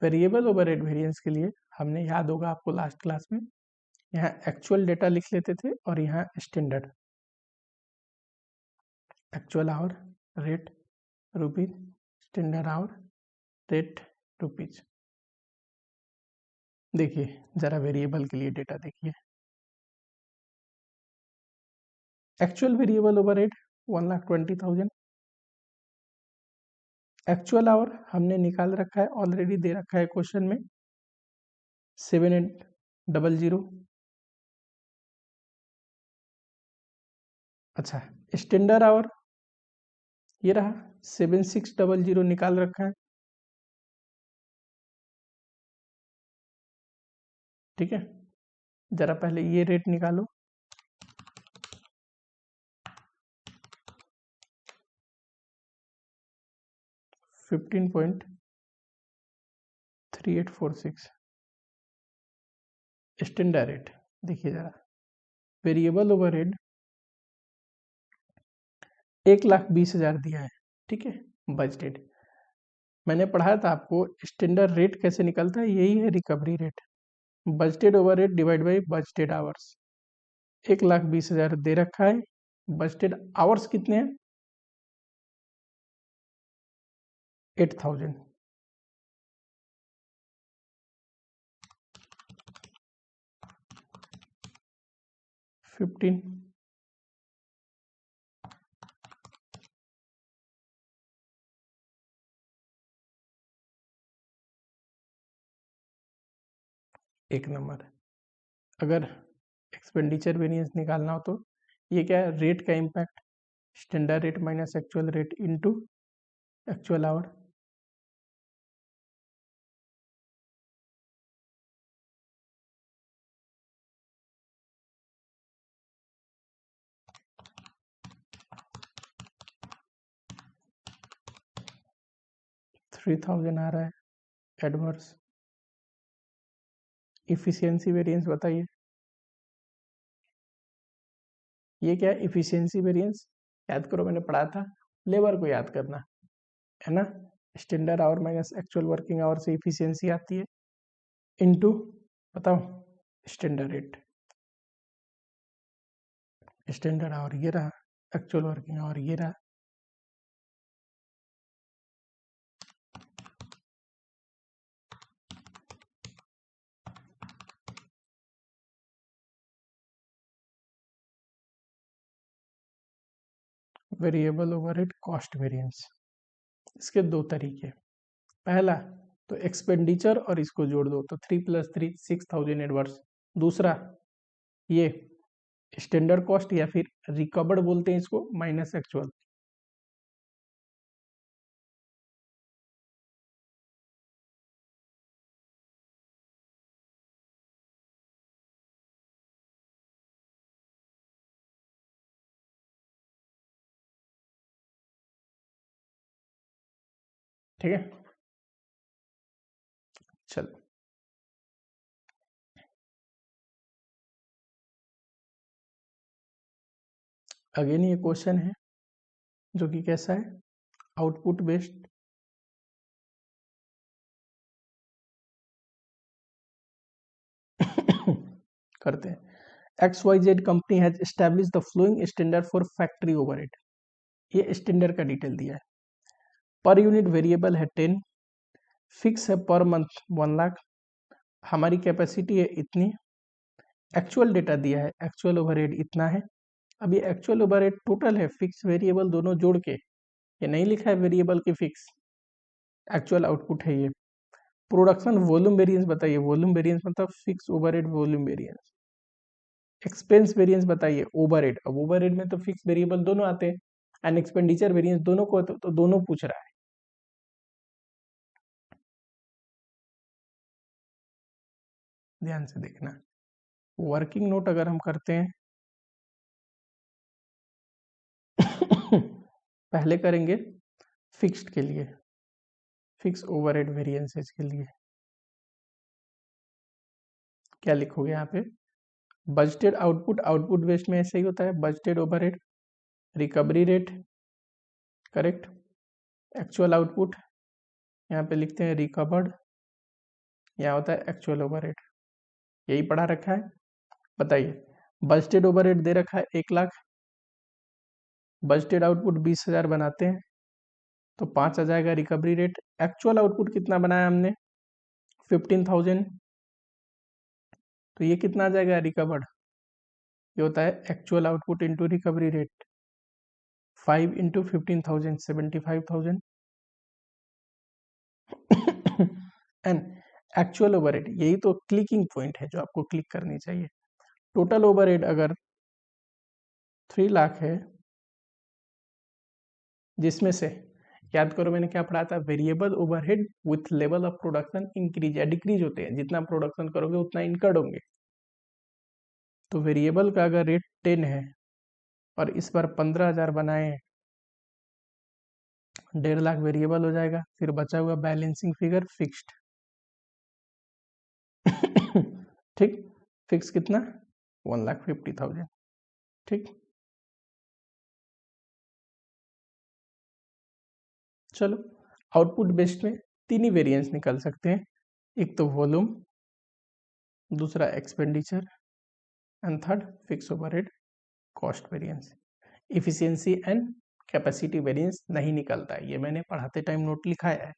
वेरिएबल ओवरहेड वेरिएंस के लिए हमने, याद होगा आपको लास्ट क्लास में, यहाँ एक्चुअल डेटा लिख लेते थे और यहाँ standard. Actual hour rate rupees, standard hour rate rupees. देखिए जरा वेरिएबल के लिए डेटा देखिए, actual variable overhead 1,20,000, actual our हमने निकाल रखा है, ऑलरेडी दे रखा है क्वेश्चन में 7,800। अच्छा, स्टैंडर्ड आवर ये रहा 7,600 निकाल रखा है, ठीक है। जरा पहले ये रेट निकालो, 15.3846 स्टैंडर्ड रेट। देखिए जरा, वेरिएबल ओवरहेड 1,20,000 दिया है, ठीक है, बजटेड। मैंने पढ़ाया था आपको स्टैंडर्ड रेट कैसे निकलता है, यही है recovery rate, budgeted overhead divide by budgeted hours. 1,20,000 दे रखा है, बजटेड आवर्स कितने हैं? 8,000। 15, एक नंबर। अगर एक्सपेंडिचर वेरिएंस निकालना हो तो ये क्या है? रेट का impact, standard rate minus actual rate into actual our. 3000 आ रहा है एडवर्स। इफिशियंसी वेरिएंस बताइए, ये क्या है इफिशियंसी वेरिएंस? याद करो मैंने पढ़ा था, लेबर को याद करना है ना। Standard hour minus actual working our से इफिशियंसी आती है, इनटू बताओ स्टैंडर्ड रेट। स्टैंडर्ड आवर ये रहा, एक्चुअल वर्किंग आवर ये रहा। वेरिएबल ओवरहेड कॉस्ट वेरिएंस, इसके दो तरीके। पहला तो एक्सपेंडिचर और इसको जोड़ दो तो 3 + 3 6000 एडवर्स। दूसरा ये स्टैंडर्ड कॉस्ट या फिर रिकवर्ड बोलते हैं इसको, माइनस एक्चुअल। ठीक है, चलो अगेन ये क्वेश्चन है जो कि कैसा है, आउटपुट बेस्ड। करते हैं। XYZ company has establish the flowing standard for factory overhead. ये स्टैंडर्ड का डिटेल दिया है। पर यूनिट वेरिएबल है 10, फिक्स है पर मंथ 1 लाख, हमारी कैपेसिटी है इतनी, एक्चुअल डेटा दिया है एक्चुअल ओवरहेड इतना है। अब ये एक्चुअल ओवरहेड टोटल है, फिक्स वेरिएबल दोनों जोड़ के, ये नहीं लिखा है वेरिएबल की फिक्स। एक्चुअल आउटपुट है ये। प्रोडक्शन वॉल्यूम वेरिएंस बताइए, वॉल्यूम वेरिएंस मतलब fix overhead volume variance. Expense variance बताइए ओवरहेड, अब ओवरहेड में तो फिक्स वेरिएबल दोनों आते हैं, एंड एक्सपेंडिचर वेरिएंस दोनों को तो दोनों पूछ रहा है। ध्यान से देखना, वर्किंग नोट अगर हम करते हैं पहले करेंगे फिक्स्ड के लिए, फिक्स ओवरहेड वेरिएंसेस के लिए क्या लिखोगे यहाँ पे, बजटेड आउटपुट, आउटपुट बेस्ड में ऐसे ही होता है, budgeted overhead, recovery rate, correct. Actual output यहाँ पे लिखते हैं रिकवर्ड, यहाँ होता है एक्चुअल ओवरहेड। यही पढ़ा रखा है। बताइए बजटेड ओवरहेड दे रखा है 1 लाख, बजटेड आउटपुट 20,000 बनाते हैं तो 5 आ जाएगा रिकवरी रेट। एक्चुअल आउटपुट कितना बनाया हमने 15,000, तो ये कितना आ जाएगा रिकवर्ड, ये होता है actual output into recovery rate. 5 into 15,000 75,000 and actual overhead, यही तो क्लिकिंग पॉइंट है जो आपको क्लिक करनी चाहिए। टोटल ओवरहेड अगर 3 लाख है, जिसमें से याद करो मैंने क्या पढ़ा था, variable overhead with level of production increase या डिक्रीज होते हैं, जितना प्रोडक्शन करोगे उतना इनकर्ड होंगे। तो वेरिएबल का अगर रेट 10 है और इस बार 15,000 बनाए, 1.5 लाख वेरिएबल हो जाएगा, फिर बचा हुआ बैलेंसिंग फिगर फिक्स्ड। ठीक, फिक्स कितना 1,50,000। ठीक, चलो आउटपुट बेस्ड में 3 ही वेरिएंस निकल सकते हैं, एक तो वॉल्यूम, दूसरा expenditure and third fix overhead cost variance. Efficiency and capacity variance नहीं निकलता है, ये मैंने पढ़ाते टाइम नोट लिखाया है।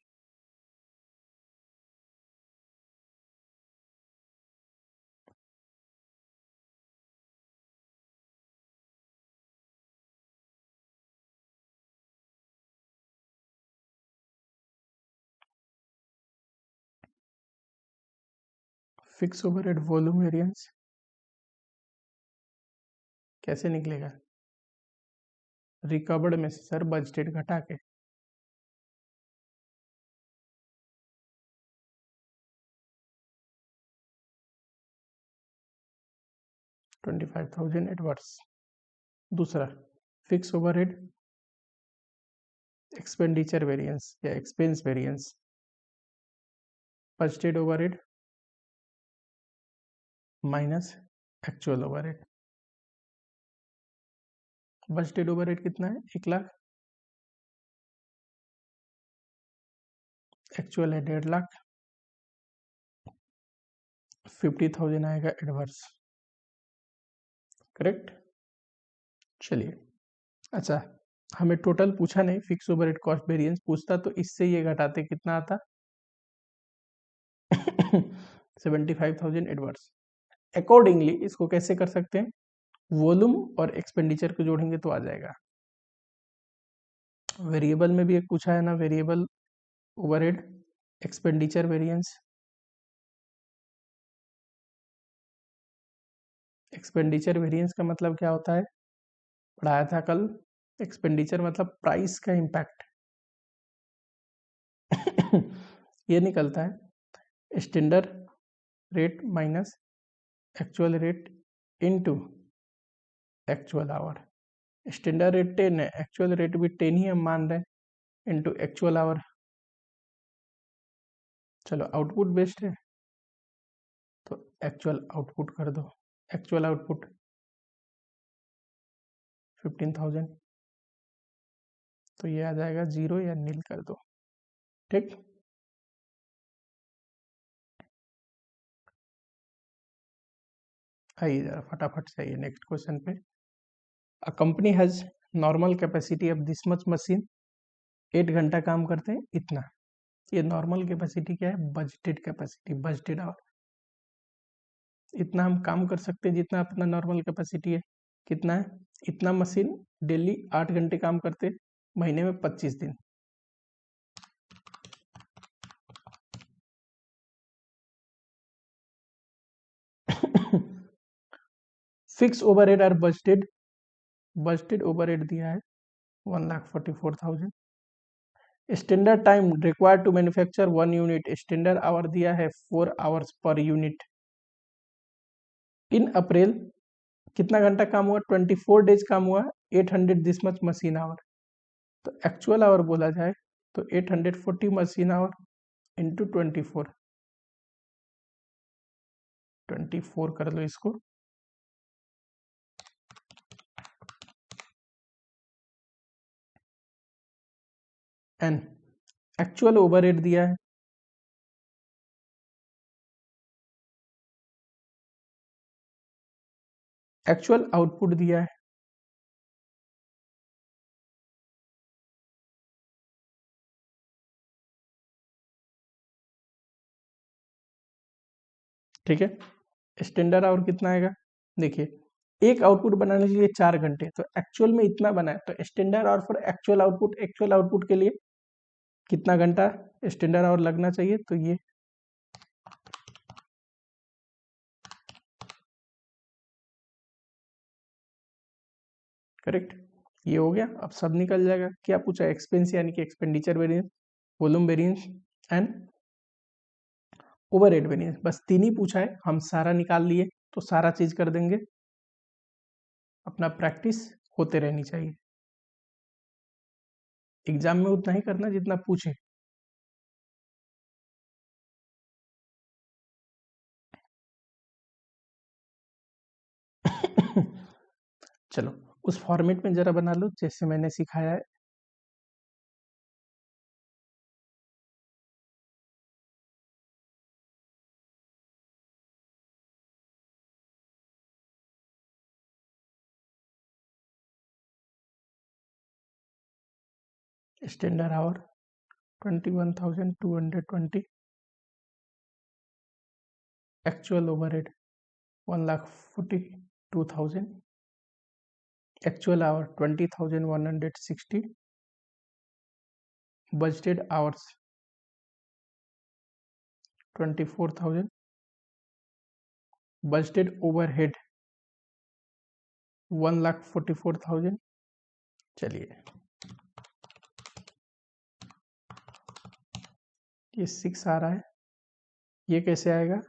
फिक्स ओवरहेड वॉल्यूम वेरिएंस कैसे निकलेगा, रिकवर्ड में से सर बजटेड घटा के। $25,000 एडवर्स। दूसरा फिक्स ओवरहेड एक्सपेंडिचर वेरिएंस या expense variance, budgeted overhead minus actual overhead. Budgeted overhead कितना है? 1 लाख, एक्चुअल है 1.5 लाख, 50,000 आएगा एडवर्स, करेक्ट। चलिए, अच्छा हमें टोटल पूछा नहीं, फिक्स ओवरहेड कॉस्ट वेरिएंस पूछता तो इससे ये घटाते कितना आता? 75,000 एडवर्स। अकॉर्डिंगली इसको कैसे कर सकते हैं? वॉल्यूम और एक्सपेंडिचर को जोड़ेंगे तो आ जाएगा। वेरिएबल में भी एक पूछा है ना, variable overhead expenditure variance. Expenditure variance का मतलब क्या होता है? पढ़ाया था कल। एक्सपेंडिचर मतलब प्राइस का इम्पैक्ट। ये निकलता है standard rate minus actual rate into actual our. Standard rate 10 है, एक्चुअल रेट भी 10 ही हम मान रहे हैं, इनटू एक्चुअल आवर। चलो आउटपुट बेस्ड है तो एक्चुअल आउटपुट कर दो। एक्चुअल आउटपुट 15,000, तो ये आ जाएगा 0 या नील कर दो। ठीक, आइए जरा फटाफट से आइए नेक्स्ट क्वेश्चन पे। A company has normal capacity of this much machine, 8 घंटा काम करते हैं इतना। ये नॉर्मल कैपेसिटी क्या है? Budgeted capacity, budgeted hour. इतना हम काम कर सकते हैं जितना अपना नॉर्मल कैपेसिटी है। कितना है? इतना मशीन डेली 8 घंटे काम करते, महीने में 25 दिन। Fix overhead are budgeted, budgeted overhead दिया है 1,44,000। Standard time required to manufacture 1 unit, standard hour दिया है 4 आवर्स पर यूनिट। इन अप्रैल कितना घंटा काम हुआ? 24 डेज काम हुआ, 800 दिस मच मशीन आवर। तो एक्चुअल आवर बोला जाए तो 840 मशीन आवर इंटू 24, 24 कर लो इसको। एन एक्चुअल ओवरहेड दिया है, एक्चुअल आउटपुट दिया है, ठीक है। स्टैंडर्ड आवर कितना आएगा? देखिए एक आउटपुट बनाने के लिए 4 घंटे, तो एक्चुअल में इतना बना है, तो standard hour for actual output, actual output के लिए कितना घंटा स्टैंडर्ड आवर लगना चाहिए? तो ये करेक्ट, ये हो गया। अब सब निकल जाएगा। क्या पूछा? एक्सपेंस यानी कि expenditure variance, volume variance and overhead variance, बस 3 ही पूछा है। हम सारा निकाल लिए तो सारा चीज कर देंगे। अपना प्रैक्टिस होते रहनी चाहिए। एग्जाम में उतना ही करना जितना पूछे। चलो उस फॉर्मेट में जरा बना लो जैसे मैंने सिखाया है। Standard our 21,220, actual overhead 1,42,000, actual our 20,160, budgeted hours 24,000, budgeted overhead 1,44,000। चलिए ये 6 आ रहा है, ये कैसे आएगा?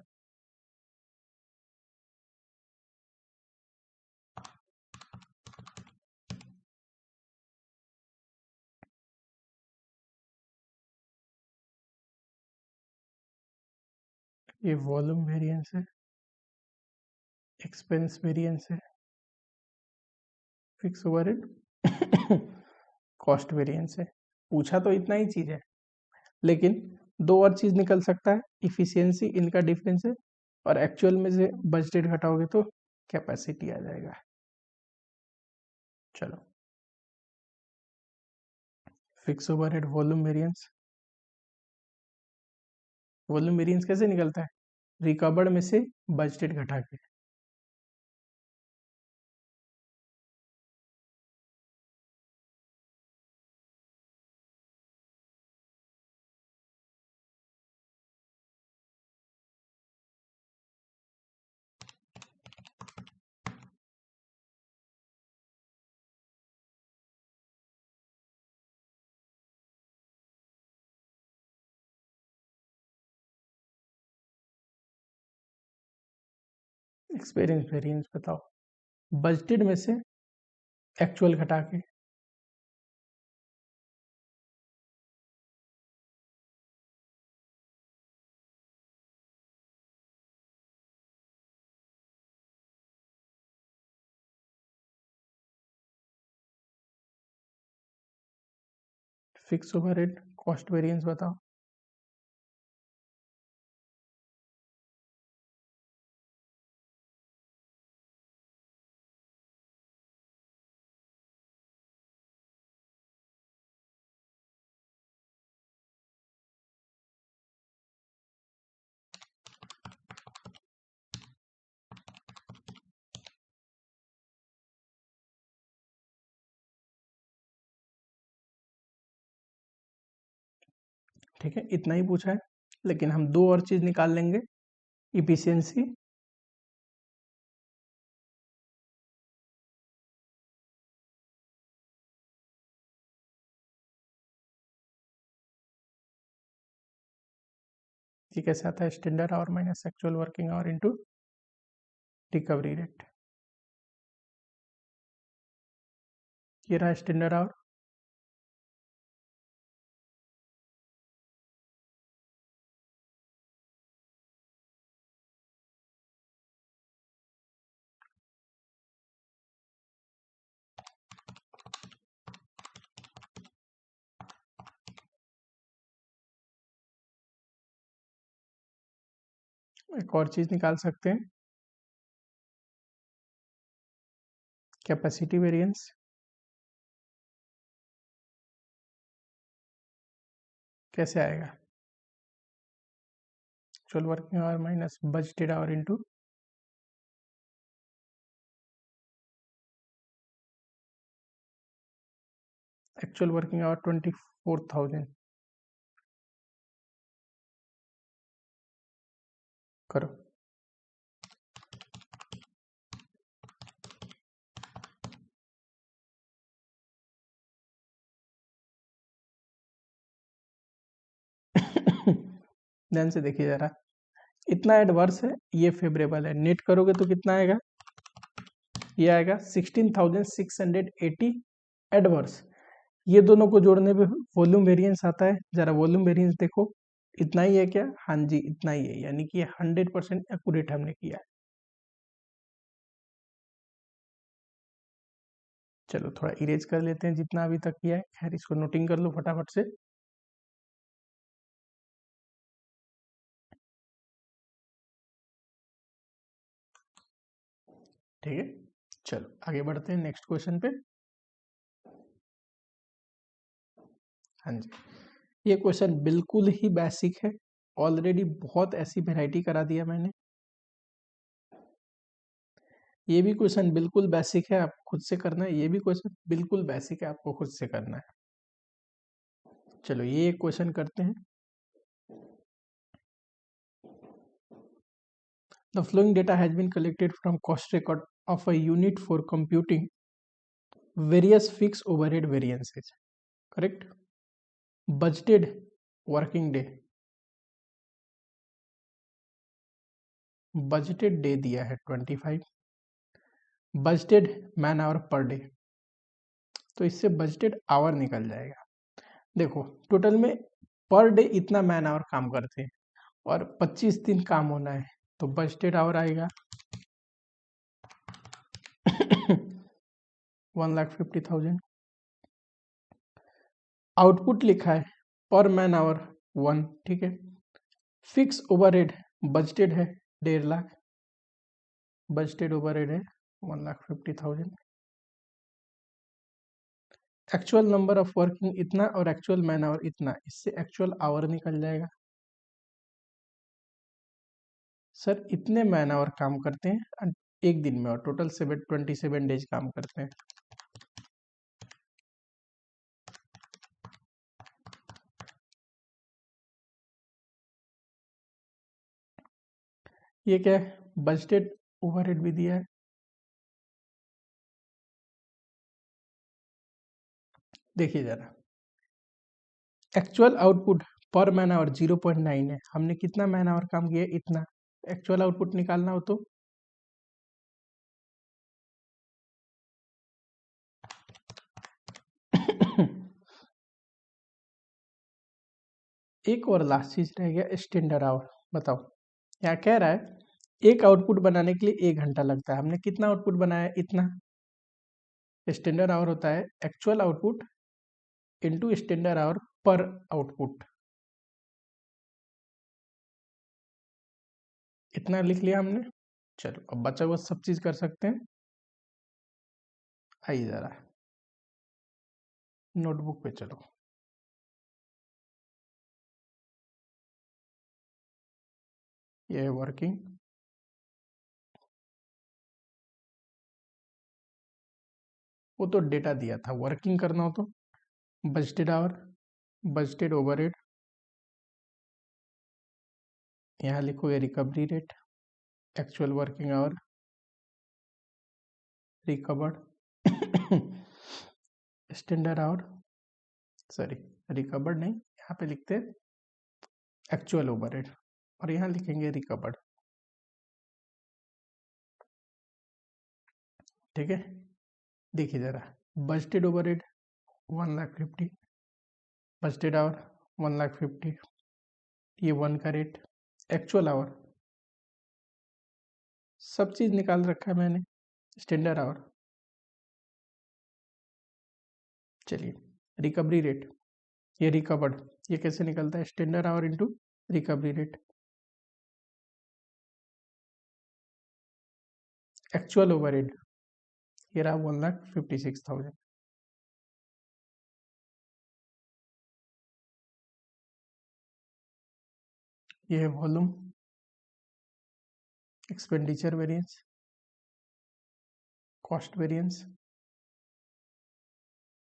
ये वॉल्यूम वेरिएंस है, एक्सपेंस वेरिएंस है, फिक्स ओवरहेड कॉस्ट वेरिएंस है। पूछा तो इतना ही चीज है, लेकिन दो और चीज निकल सकता है, इफिशियंसी इनका डिफरेंस है, और एक्चुअल में से बजटेड घटाओगे तो कैपेसिटी आ जाएगा। चलो, fix overhead volume variance, volume variance कैसे निकलता है? रिकवर्ड में से बजटेड घटा के। एक्सपीरियंस वेरिएंस बताओ, बजटेड में से एक्चुअल घटा के। फिक्स ओवरहेड कॉस्ट वेरिएंस बताओ। ठीक है, इतना ही पूछा है, लेकिन हम दो और चीज निकाल लेंगे, इफिशियंसी ये कैसे आता है, standard hour minus actual working our into recovery rate. ये रहा स्टैंडर्ड आवर, एक और चीज निकाल सकते हैं, कैपेसिटी वेरिएंस। कैसे आएगा, actual working hour minus budgeted our into actual working our 24,000। करो, ध्यान से देखिए जरा, इतना एडवर्स है, ये फेवरेबल है, नेट करोगे तो कितना आएगा, ये आएगा 16,680 एडवर्स। ये दोनों को जोड़ने पे वॉल्यूम वेरिएंस आता है, जरा वॉल्यूम वेरिएंस देखो, इतना ही है क्या? हाँ जी, इतना ही है, यानी कि 100% एक्यूरेट हमने किया है। चलो थोड़ा इरेज कर लेते हैं जितना अभी तक किया है, खैर इसको नोटिंग कर लो फटाफट से। ठीक है, चलो आगे बढ़ते हैं नेक्स्ट क्वेश्चन पे। हाँ जी, ये क्वेश्चन बिल्कुल ही बेसिक है, ऑलरेडी बहुत ऐसी वैरायटी करा दिया मैंने। ये भी क्वेश्चन बिल्कुल बेसिक है, आप खुद से करना है, ये भी क्वेश्चन बिल्कुल बेसिक है, आपको खुद से करना है। चलो ये एक क्वेश्चन करते हैं। The following data has been collected from cost record of a unit for computing various fixed overhead variances. Correct? Budgeted working day, budgeted day दिया है 25, budgeted man hour per day, तो इससे budgeted आवर निकल जाएगा। देखो total में per day इतना man our काम करते हैं, और 25 दिन काम होना है, तो बजटेड आवर आएगा 1,50,000। आउटपुट लिखा है पर मैन आवर 1, ठीक है। फिक्स ओवरहेड बजटेड है 1.5 लाख, बजटेड ओवरहेड है 1,50,000। एक्चुअल नंबर ऑफ वर्किंग इतना और एक्चुअल मैन आवर इतना, इससे एक्चुअल आवर निकल जाएगा। सर इतने मैन आवर काम करते हैं एक दिन में और टोटल 27 डेज काम करते हैं। ये क्या है, बजटेड ओवरहेड भी दिया है। देखिए जरा, एक्चुअल आउटपुट पर मैन आवर 0.9 है, हमने कितना मैन आवर काम किया इतना। एक्चुअल आउटपुट निकालना हो तो एक और लास्ट चीज रह गया, स्टैंडर्ड आवर। बताओ, क्या कह रहा है, एक आउटपुट बनाने के लिए 1 घंटा लगता है, हमने कितना आउटपुट बनाया इतना। स्टैंडर्ड आवर होता है actual output into standard our पर आउटपुट। इतना लिख लिया हमने। चलो अब बचा हुआ सब चीज कर सकते हैं। आइए जरा नोटबुक पे चलो। ये है वर्किंग, वो तो डेटा दिया था। वर्किंग करना हो तो बजटेड आवर, बजटेड ओवरहेड, यहाँ लिखोगे recovery rate, actual working hour, recovered standard our, sorry recovered नहीं, यहाँ पे लिखते हैं एक्चुअल ओवरहेड और यहाँ लिखेंगे रिकवर्ड। ठीक है, देखिए जरा, बजटेड ओवरहेड 1,50,000, बजटेड आवर 1,50,000, ये 1 का रेट, एक्चुअल आवर सब चीज निकाल रखा है मैंने, स्टैंडर्ड आवर। चलिए रिकवरी रेट, ये रिकवर्ड, ये कैसे निकलता है, standard our into recovery rate. Actual overhead ये रहा 1,56,000। ये है volume, expenditure variance, cost variance,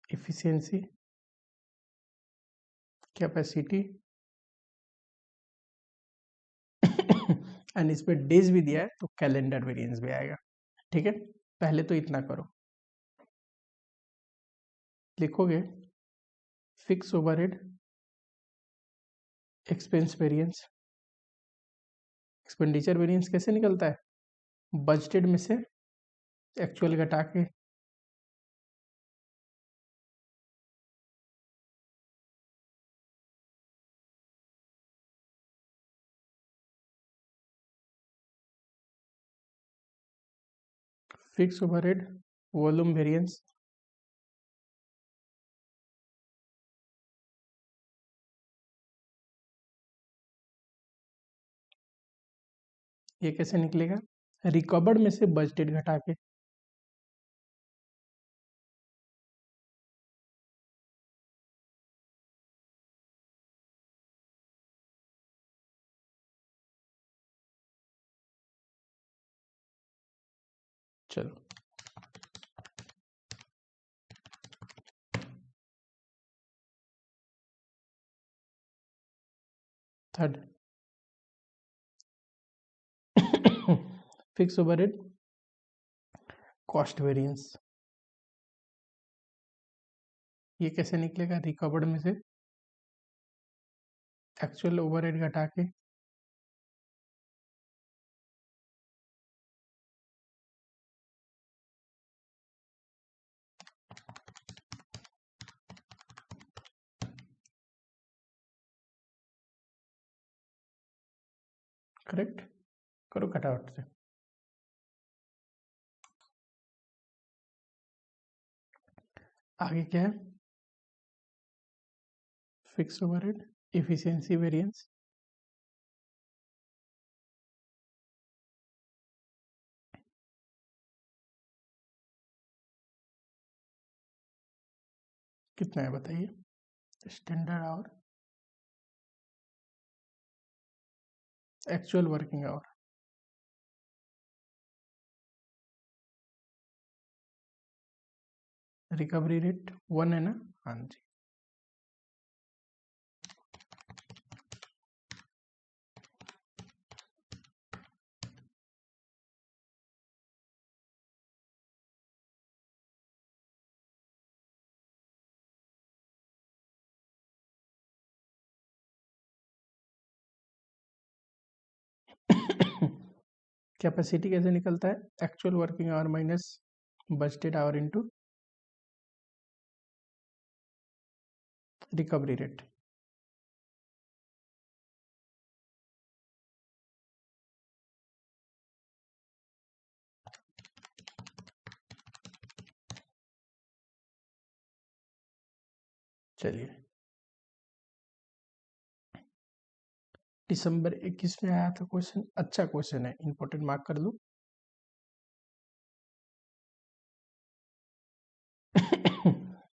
efficiency, capacity and इस पे डेज भी दिया है तो कैलेंडर वेरिएंस भी आएगा। ठीक है, पहले तो इतना करो, लिखोगे fix overhead expense variance, expenditure variance कैसे निकलता है, बजटेड में से एक्चुअल घटा के, फिक्स ओवरहेड वॉल्यूम वेरिएंस, ये कैसे निकलेगा, रिकवर्ड में से बजटेड घटा के। चलो third, fix overhead cost variance, ये कैसे निकलेगा, रिकवर्ड में से एक्चुअल ओवरहेड घटा के। करेक्ट, करो कटाउट से। आगे क्या है? फिक्स ओवरहेड, इफिशियंसी वेरिएंस, कितना है बताइए? Standard our, actual working our, recovery rate 1 है ना? हाँ जी। कैपेसिटी कैसे निकलता है? Actual working hour minus budgeted our into recovery rate. चलिए, दिसंबर 21 में आया था क्वेश्चन, अच्छा क्वेश्चन है, इंपॉर्टेंट मार्क कर लो।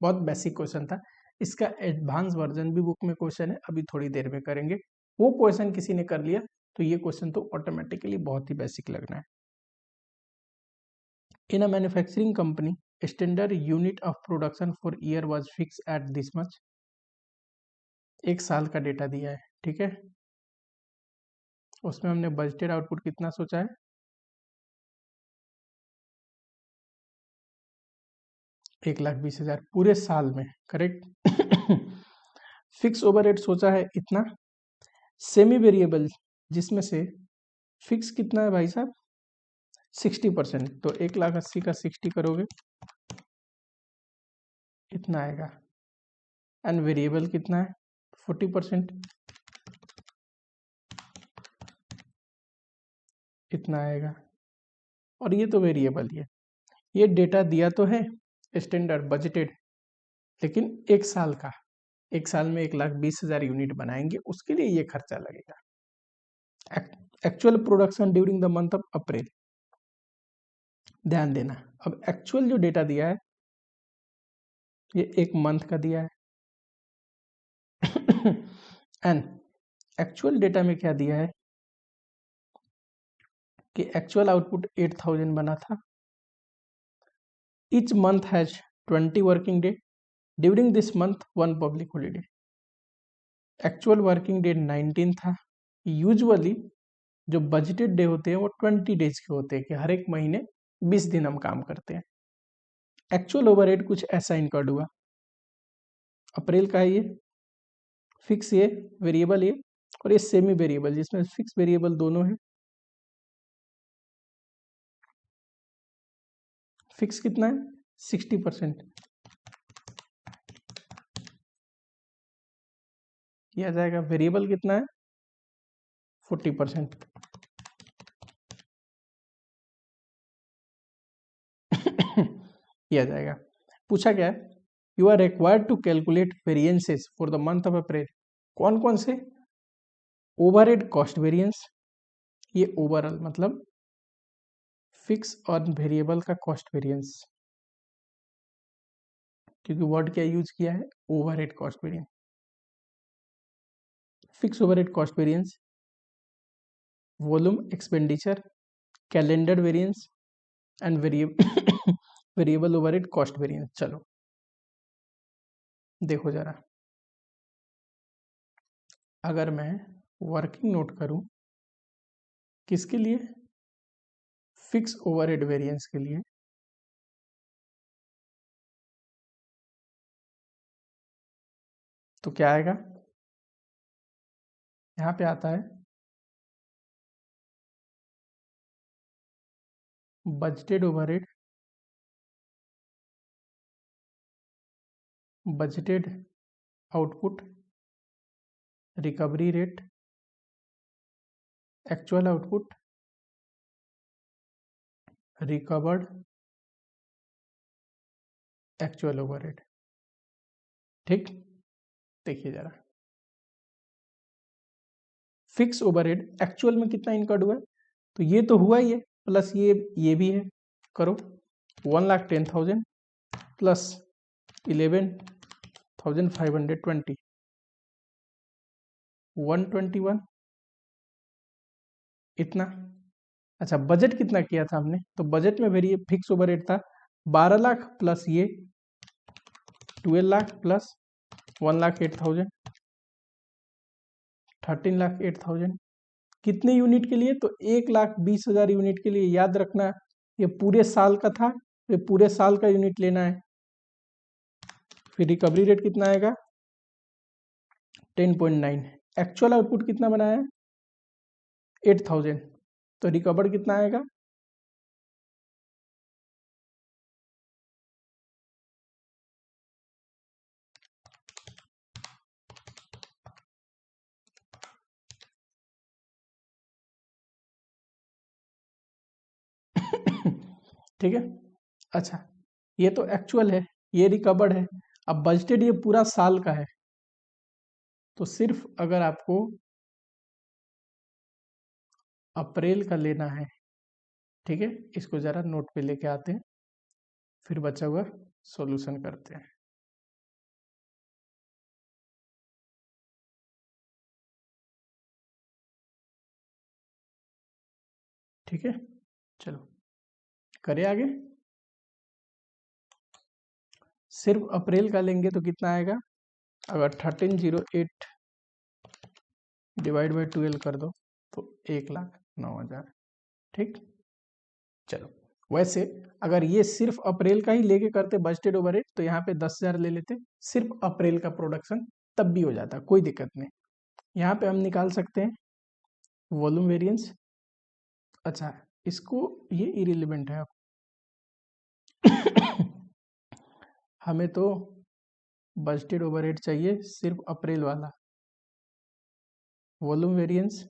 बहुत बेसिक क्वेश्चन था। इसका एडवांस वर्जन भी बुक में क्वेश्चन है, अभी थोड़ी देर में करेंगे। वो क्वेश्चन किसी ने कर लिया तो ये क्वेश्चन तो ऑटोमेटिकली बहुत ही बेसिक लगना है। In a manufacturing company standard unit of production for year was fix at this much. एक साल का डेटा दिया है, ठीक है। उसमें हमने बजटेड आउटपुट कितना सोचा है? 1,20,000 पूरे साल में, करेक्ट। फिक्स ओवरहेड सोचा है इतना। सेमी वेरिएबल, जिसमें से फिक्स कितना है भाई साहब? 60%। तो 1,80,000 का 60 करोगे इतना आएगा। एंड वेरिएबल कितना है? 40%, इतना आएगा। और ये तो वेरिएबल ही है। ये डेटा दिया तो है स्टैंडर्ड बजटेड, लेकिन एक साल का, एक साल में 1,20,000 यूनिट बनाएंगे, उसके लिए ये खर्चा लगेगा। Actual production during the month of अप्रैल, ध्यान देना। अब एक्चुअल जो डेटा दिया है ये एक मंथ का दिया है। एंड एक्चुअल डेटा में क्या दिया है कि एक्चुअल आउटपुट 8,000 बना था। Each month has 20 working day, during this month 1 public holiday. Actual working day 19 था। यूजुअली जो बजटेड डे होते हैं वो 20 डेज के होते हैं, कि हर एक महीने 20 दिन हम काम करते हैं। एक्चुअल ओवरहेड कुछ ऐसा इनकर्ड हुआ। अप्रैल का है ये, फिक्स ये, वेरिएबल ये, और ये सेमी वेरिएबल जिसमें फिक्स वेरिएबल दोनों है। फिक्स कितना है? 60%। किया जाएगा। वेरिएबल कितना है? 40%। किया जाएगा। पूछा क्या है? You are required to calculate variances for the month of April. कौन कौन से? ओवरहेड कॉस्ट वेरिएंस, ये ओवरऑल मतलब फिक्स और वेरिएबल का कॉस्ट वेरिएंस, क्योंकि वर्ड क्या यूज किया है? Overhead cost variance. Fix overhead cost variance, volume expenditure, calendar variance and variable overhead cost variance. चलो देखो जरा, अगर मैं वर्किंग नोट करूं किसके लिए? फिक्स ओवरहेड वेरिएंस के लिए, तो क्या आएगा? यहाँ पे आता है budgeted overhead, budgeted output, recovery rate actual output, recovered, actual overhead. ठीक, देखिए जरा, फिक्स ओवरहेड एक्चुअल में कितना इनकर्ड हुआ है, तो ये तो हुआ ही है, प्लस ये भी है, करो 1,10,000 प्लस 11,520, 121, इतना। अच्छा, बजट कितना किया था हमने, तो बजट में वेरिए फिक्स ओवरहेड था 12 लाख प्लस ये 12 लाख प्लस 1,08,000, 13,08,000। कितने यूनिट के लिए, तो 1,20,000 यूनिट के लिए। याद रखना ये पूरे साल का था, ये पूरे साल का यूनिट लेना है। फिर रिकवरी रेट कितना आएगा 10.9। एक्चुअल आउटपुट कितना बनाया है 8,000, तो रिकवर्ड कितना आएगा ठीक है। अच्छा, ये तो एक्चुअल है, ये रिकवर्ड है। अब बजटेड ये पूरा साल का है, तो सिर्फ अगर आपको अप्रैल का लेना है, ठीक है, इसको जरा नोट पे लेके आते हैं, फिर बचा हुआ सॉल्यूशन करते हैं। ठीक है, चलो करें आगे। सिर्फ अप्रैल का लेंगे तो कितना आएगा, अगर 1308 डिवाइड बाई 12 कर दो तो 1,09,000। ठीक, चलो वैसे अगर ये सिर्फ अप्रैल का ही लेके करते बजटेड ओवरहेड, तो यहाँ पे 10,000 ले लेते, सिर्फ अप्रैल का प्रोडक्शन, तब भी हो जाता, कोई दिक्कत नहीं। यहाँ पे हम निकाल सकते हैं वॉल्यूम वेरिएंस। अच्छा, इसको ये इरिलेवेंट है अब हमें तो बजटेड ओवरहेड चाहिए सिर्फ अप्रैल वाला। Volume variance,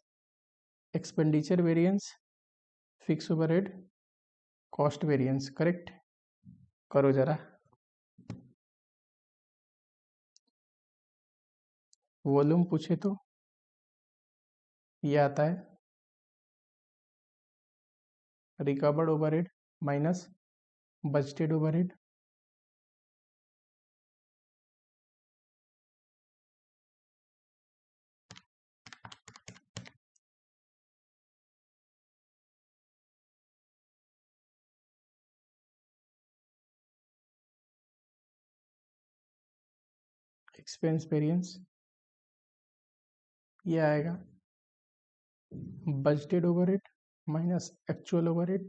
expenditure variance, fix overhead, cost variance, correct. करो जरा, वॉल्यूम पूछे तो ये आता है recovered overhead minus budgeted overhead, expense variance, ये आएगा budgeted overhead minus actual overhead,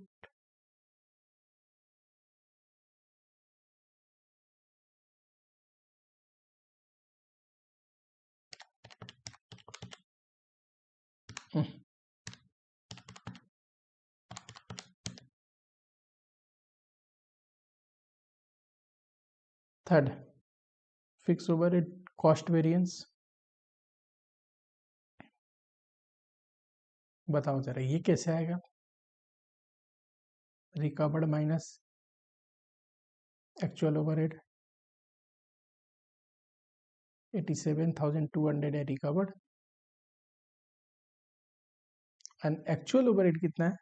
third fix overhead cost variance. बताओ जरा ये कैसे आएगा, रिकवर्ड माइनस एक्चुअल ओवरहेड, 87,200 है रिकवर्ड, एंड एक्चुअल ओवरहेड कितना है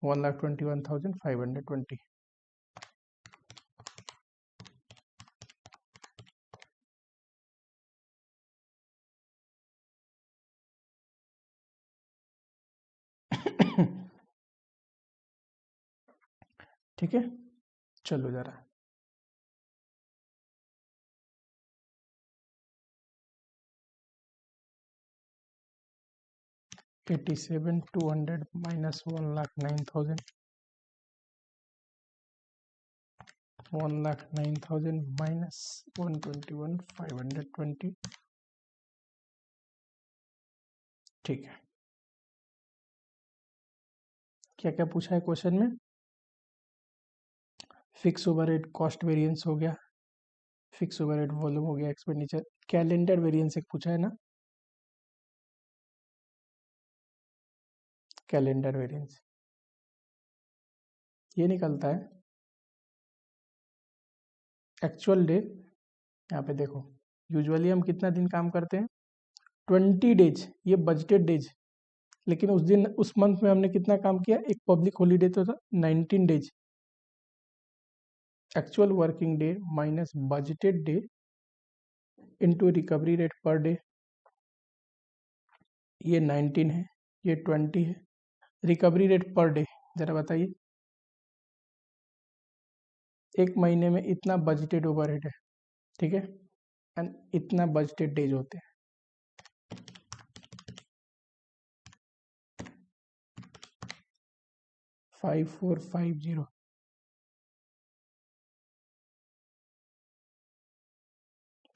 1,21,520। ठीक है, चलो जरा, $87,200 माइनस 1,09,000, 1,09,000 माइनस 121,520। ठीक है, क्या क्या पूछा है क्वेश्चन में, फिक्स ओवरहेड कॉस्ट वेरिएंस हो गया, फिक्स ओवरहेड वॉल्यूम हो गया, एक्सपेंडिचर, कैलेंडर वेरिएंस एक पूछा है ना, कैलेंडर वेरिएंस, ये निकलता है एक्चुअल डे। यहाँ पे देखो, यूजुअली हम कितना दिन काम करते हैं, 20 डेज, ये बजटेड डेज, लेकिन उस दिन उस मंथ में हमने कितना काम किया, एक पब्लिक हॉलीडे तो था, 19 days. Actual working day minus budgeted day into recovery rate per day, ये 19 है, ये 20 है। रिकवरी रेट पर डे जरा बताइए, एक महीने में इतना बजटेड ओवरहेड है, ठीक है, एंड इतना बजटेड डेज होते हैं। 5450।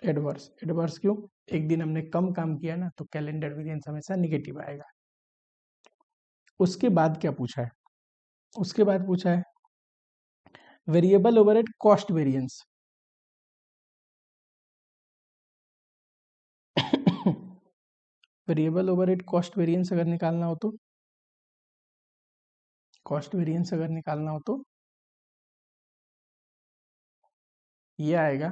एडवर्स, एडवर्स क्यों, एक दिन हमने कम काम किया ना, तो कैलेंडर वेरिएंस हमेशा निगेटिव आएगा। उसके बाद क्या पूछा है, उसके बाद पूछा है variable overhead cost variance. Variable overhead cost variance अगर निकालना हो तो, कॉस्ट वेरिएंस अगर निकालना हो तो ये आएगा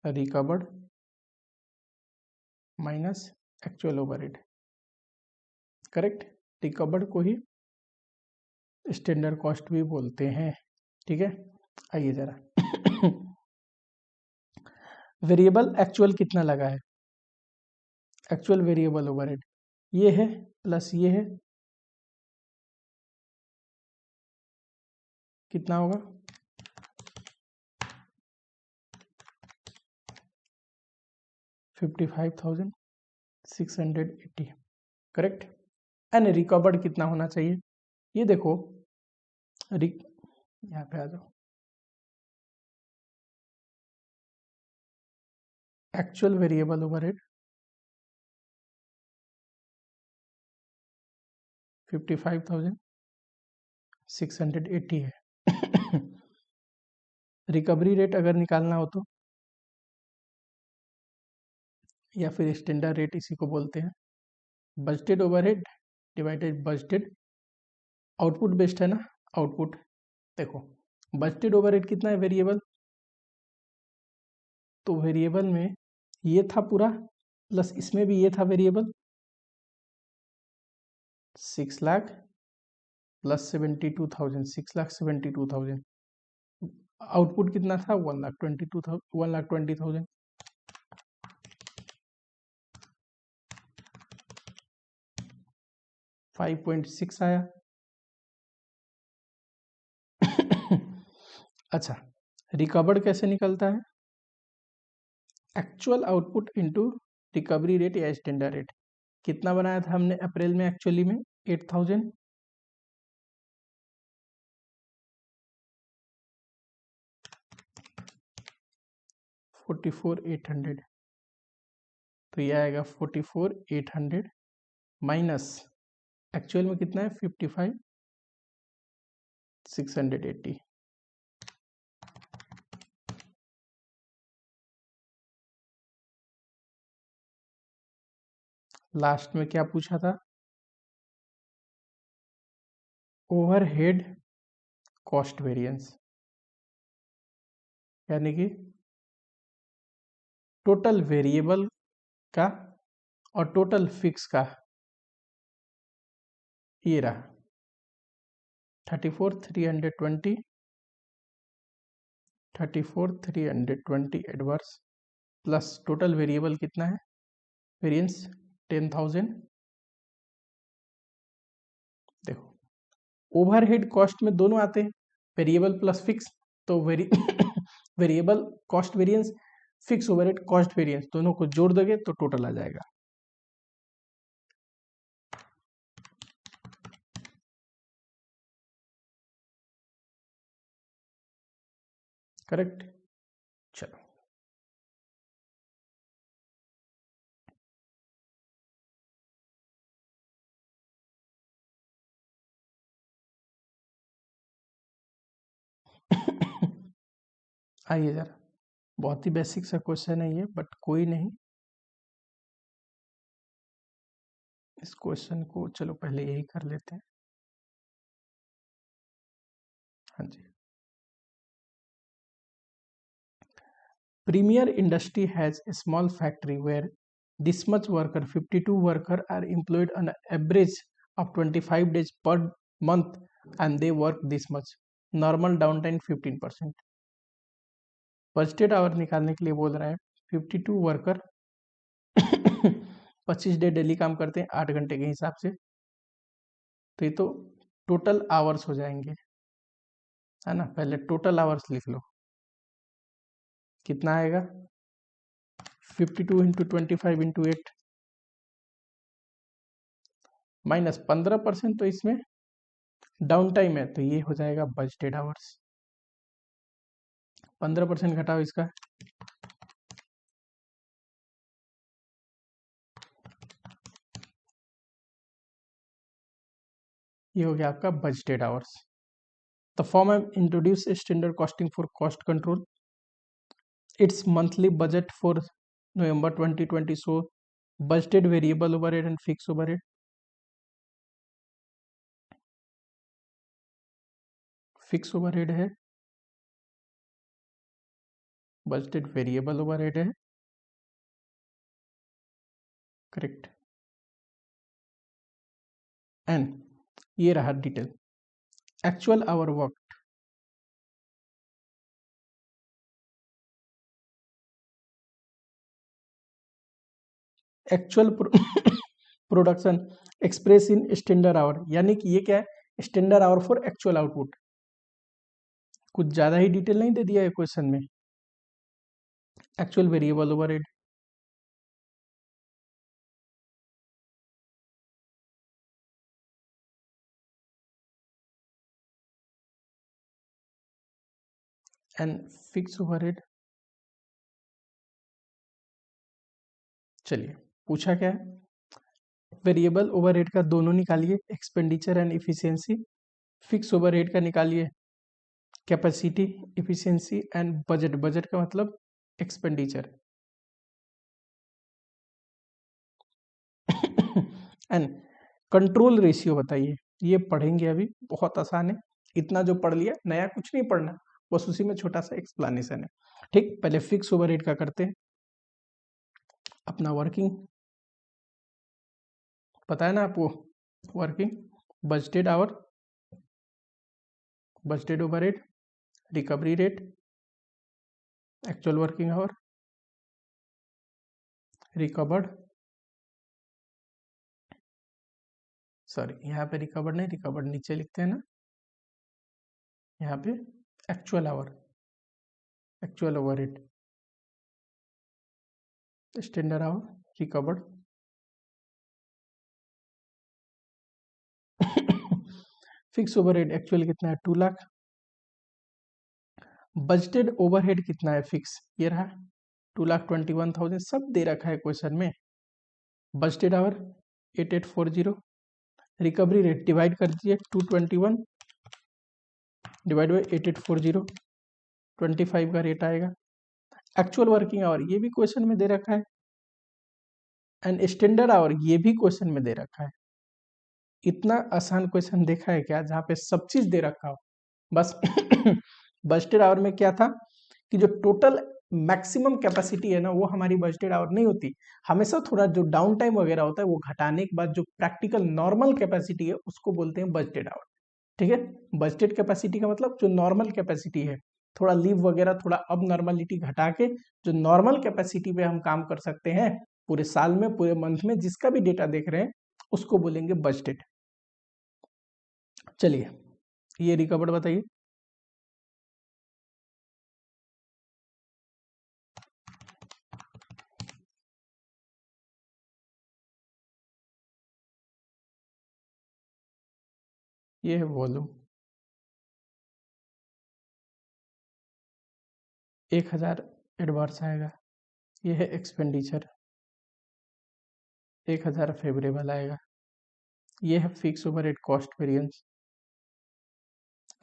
recovered minus actual overhead, correct. Recovered को ही स्टैंडर्ड कॉस्ट भी बोलते हैं, ठीक है। आइए जरा वेरिएबल एक्चुअल कितना लगा है, एक्चुअल वेरिएबल ओवरहेड ये है प्लस ये है, कितना होगा, 55,680, करेक्ट। एंड रिकवर्ड कितना होना चाहिए, ये देखो, यहाँ पे आ जाओ, एक्चुअल वेरिएबल ओवरहेड 55,680 है। रिकवरी रेट अगर निकालना हो तो, या फिर स्टैंडर्ड रेट इसी को बोलते हैं, budgeted overhead divided budgeted, output based है ना, आउटपुट। देखो बजटेड ओवरहेड कितना है वेरिएबल, तो वेरिएबल में ये था पूरा, प्लस इसमें भी ये था वेरिएबल, 6 लाख प्लस 72,000, 6,72,000। आउटपुट कितना था, 1,22,000, 1,20,000। 5.6 आया। अच्छा, रिकवर्ड कैसे निकलता है, actual output into recovery rate या स्टैंडर्ड रेट। कितना बनाया था हमने अप्रैल में एक्चुअली में, 8,000, $44,800, तो ये आएगा 44,800 माइनस एक्चुअल में कितना है, 55,680। लास्ट में क्या पूछा था, ओवरहेड कॉस्ट वेरिएंस, यानी कि टोटल वेरिएबल का और टोटल फिक्स का, ये रहा 34,320, 34,320 एडवर्स, प्लस टोटल वेरिएबल कितना है, वेरिएंस 10,000। देखो ओवरहेड कॉस्ट में दोनों आते हैं, वेरिएबल प्लस फिक्स, तो variable cost variance, fix overhead cost variance, दोनों को जोड़ दोगे तो टोटल आ जाएगा। करेक्ट, चलो आइए जरा, बहुत ही बेसिक सा क्वेश्चन है ये, बट कोई नहीं, इस क्वेश्चन को चलो पहले यही कर लेते हैं। हाँ जी। Premier Industry has a small factory where this much worker, 52 worker are employed on an average of 25 days per month and they work this much. Normal downtime 15%. Budgeted hour निकालने के लिए बोल रहा है 52 वर्कर 25 डे डेली काम करते हैं 8 घंटे के हिसाब से, तो ये तो टोटल आवर्स हो जाएंगे, है ना। पहले टोटल आवर्स लिख लो, कितना आएगा 52 इंटू 25 इंटू 8 माइनस 15%, तो इसमें डाउन टाइम है तो ये हो जाएगा बजटेड आवर्स। 15% घटाओ इसका, ये हो गया आपका budgeted hours. The form I introduce standard costing for cost control. It's monthly budget for November 2020 so budgeted variable overhead and fix overhead. Fix overhead है, बजटेड वेरिएबल ओवरहेड है, करेक्ट। एंड ये रहा detail actual our work. Actual production express in standard our, यानी कि ये क्या है standard hour for actual output. कुछ ज्यादा ही डिटेल नहीं दे दिया है क्वेश्चन में। Actual variable overhead, and fix overhead. चलिए पूछा क्या है, वेरिएबल ओवरहेड का दोनों निकालिए, expenditure and efficiency. Fix overhead का निकालिए capacity, efficiency and budget. Budget का मतलब एक्सपेंडिचर। एंड कंट्रोल रेशियो बताइए। ये पढ़ेंगे अभी, बहुत आसान है, इतना जो पढ़ लिया नया कुछ नहीं पढ़ना, बस उसी में छोटा सा एक्सप्लेनेशन है। ठीक, पहले फिक्स ओवरहेड का करते हैं। अपना वर्किंग पता है ना आपको, working budgeted hour, budgeted overhead, recovery rate, actual working hour, recovered, sorry यहाँ पे रिकवर्ड नहीं, रिकवर्ड नीचे लिखते हैं ना, यहाँ पे actual our, actual overhead, standard hour, recovered. Fix overhead actual कितना है 2 लाख। बजटेड ओवरहेड कितना है फिक्स, ये रहा 2,21,000, सब दे रखा है क्वेश्चन में। Budgeted hour 8840, recovery rate divide कर दीजिए 221 डिवाइड बाई 8840, 25 का रेट आएगा। एक्चुअल वर्किंग आवर ये भी क्वेश्चन में दे रखा है, एंड स्टैंडर्ड आवर ये भी क्वेश्चन में दे रखा है। इतना आसान क्वेश्चन देखा है क्या जहाँ पे सब चीज दे रखा हो। बस बजटेड आवर में क्या था कि जो टोटल मैक्सिमम कैपेसिटी है ना वो हमारी बजटेड आवर नहीं होती, हमेशा थोड़ा जो डाउन टाइम वगैरह होता है वो घटाने के बाद जो प्रैक्टिकल नॉर्मल कैपेसिटी है उसको बोलते हैं बजटेड आवर। ठीक है, बजटेड कैपेसिटी का मतलब जो नॉर्मल कैपेसिटी है, थोड़ा लीव वगैरह थोड़ा अब नॉर्मलिटी घटा के जो नॉर्मल कैपेसिटी पे हम काम कर सकते हैं पूरे साल में पूरे मंथ में जिसका भी डेटा देख रहे हैं उसको बोलेंगे बजटेड। चलिए ये रिकवर्ड बताइए। ये है वॉल्यूम, 1000 एडवांस आएगा। ये है एक्सपेंडिचर, 1000 फेवरेबल आएगा। ये है फिक्स ओवरहेड कॉस्ट वेरिएंस,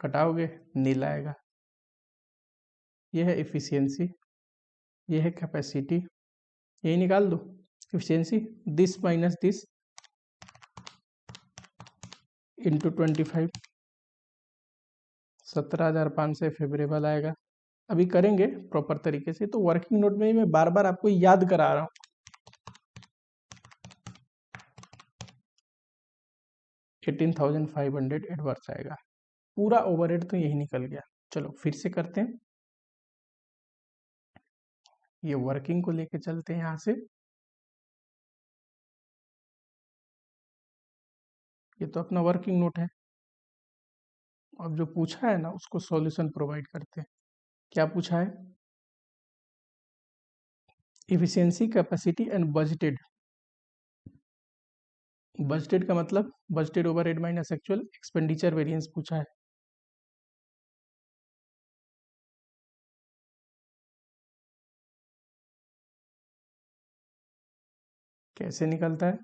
घटाओगे नील आएगा। ये है इफिशियंसी, ये है कैपेसिटी, यही निकाल दो efficiency, this minus this into 25, 17,500 favourable आएगा। अभी करेंगे प्रॉपर तरीके से, तो वर्किंग नोट में मैं बार बार आपको याद करा रहा हूँ। 18,500 एडवर्स आएगा, पूरा ओवरहेड तो यही निकल गया। चलो फिर से करते हैं, ये वर्किंग को लेके चलते हैं यहाँ से। ये तो अपना वर्किंग नोट है। अब जो पूछा है ना उसको सॉल्यूशन प्रोवाइड करते हैं। क्या पूछा है? Efficiency, capacity and budgeted. Budgeted का मतलब budgeted overhead minus actual expenditure variance पूछा है। कैसे निकलता है?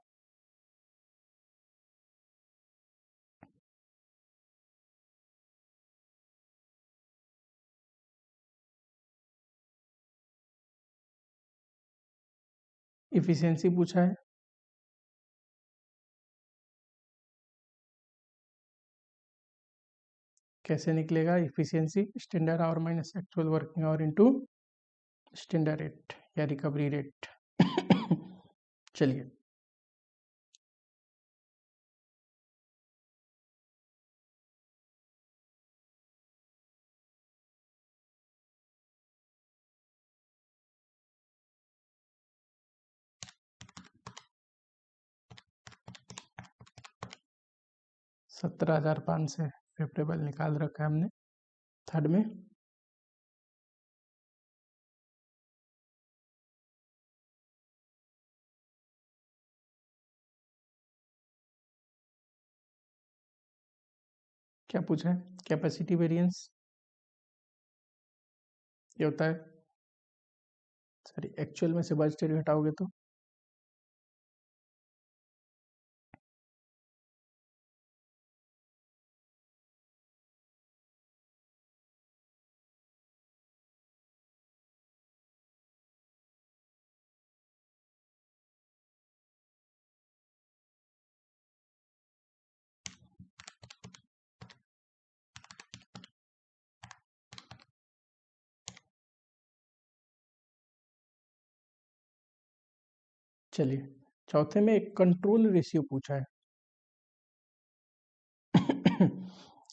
इफिशियंसी पूछा है, कैसे निकलेगा efficiency? Standard hour minus actual working our into standard rate या रिकवरी रेट। चलिए, $17,500 फेवरेबल निकाल रखा है हमने थर्ड में। क्या पूछा है? कैपेसिटी वेरिएंस ये होता है, सॉरी एक्चुअल में से बजटेड घटाओगे तो चलिए, चौथे में एक कंट्रोल रेशियो पूछा है।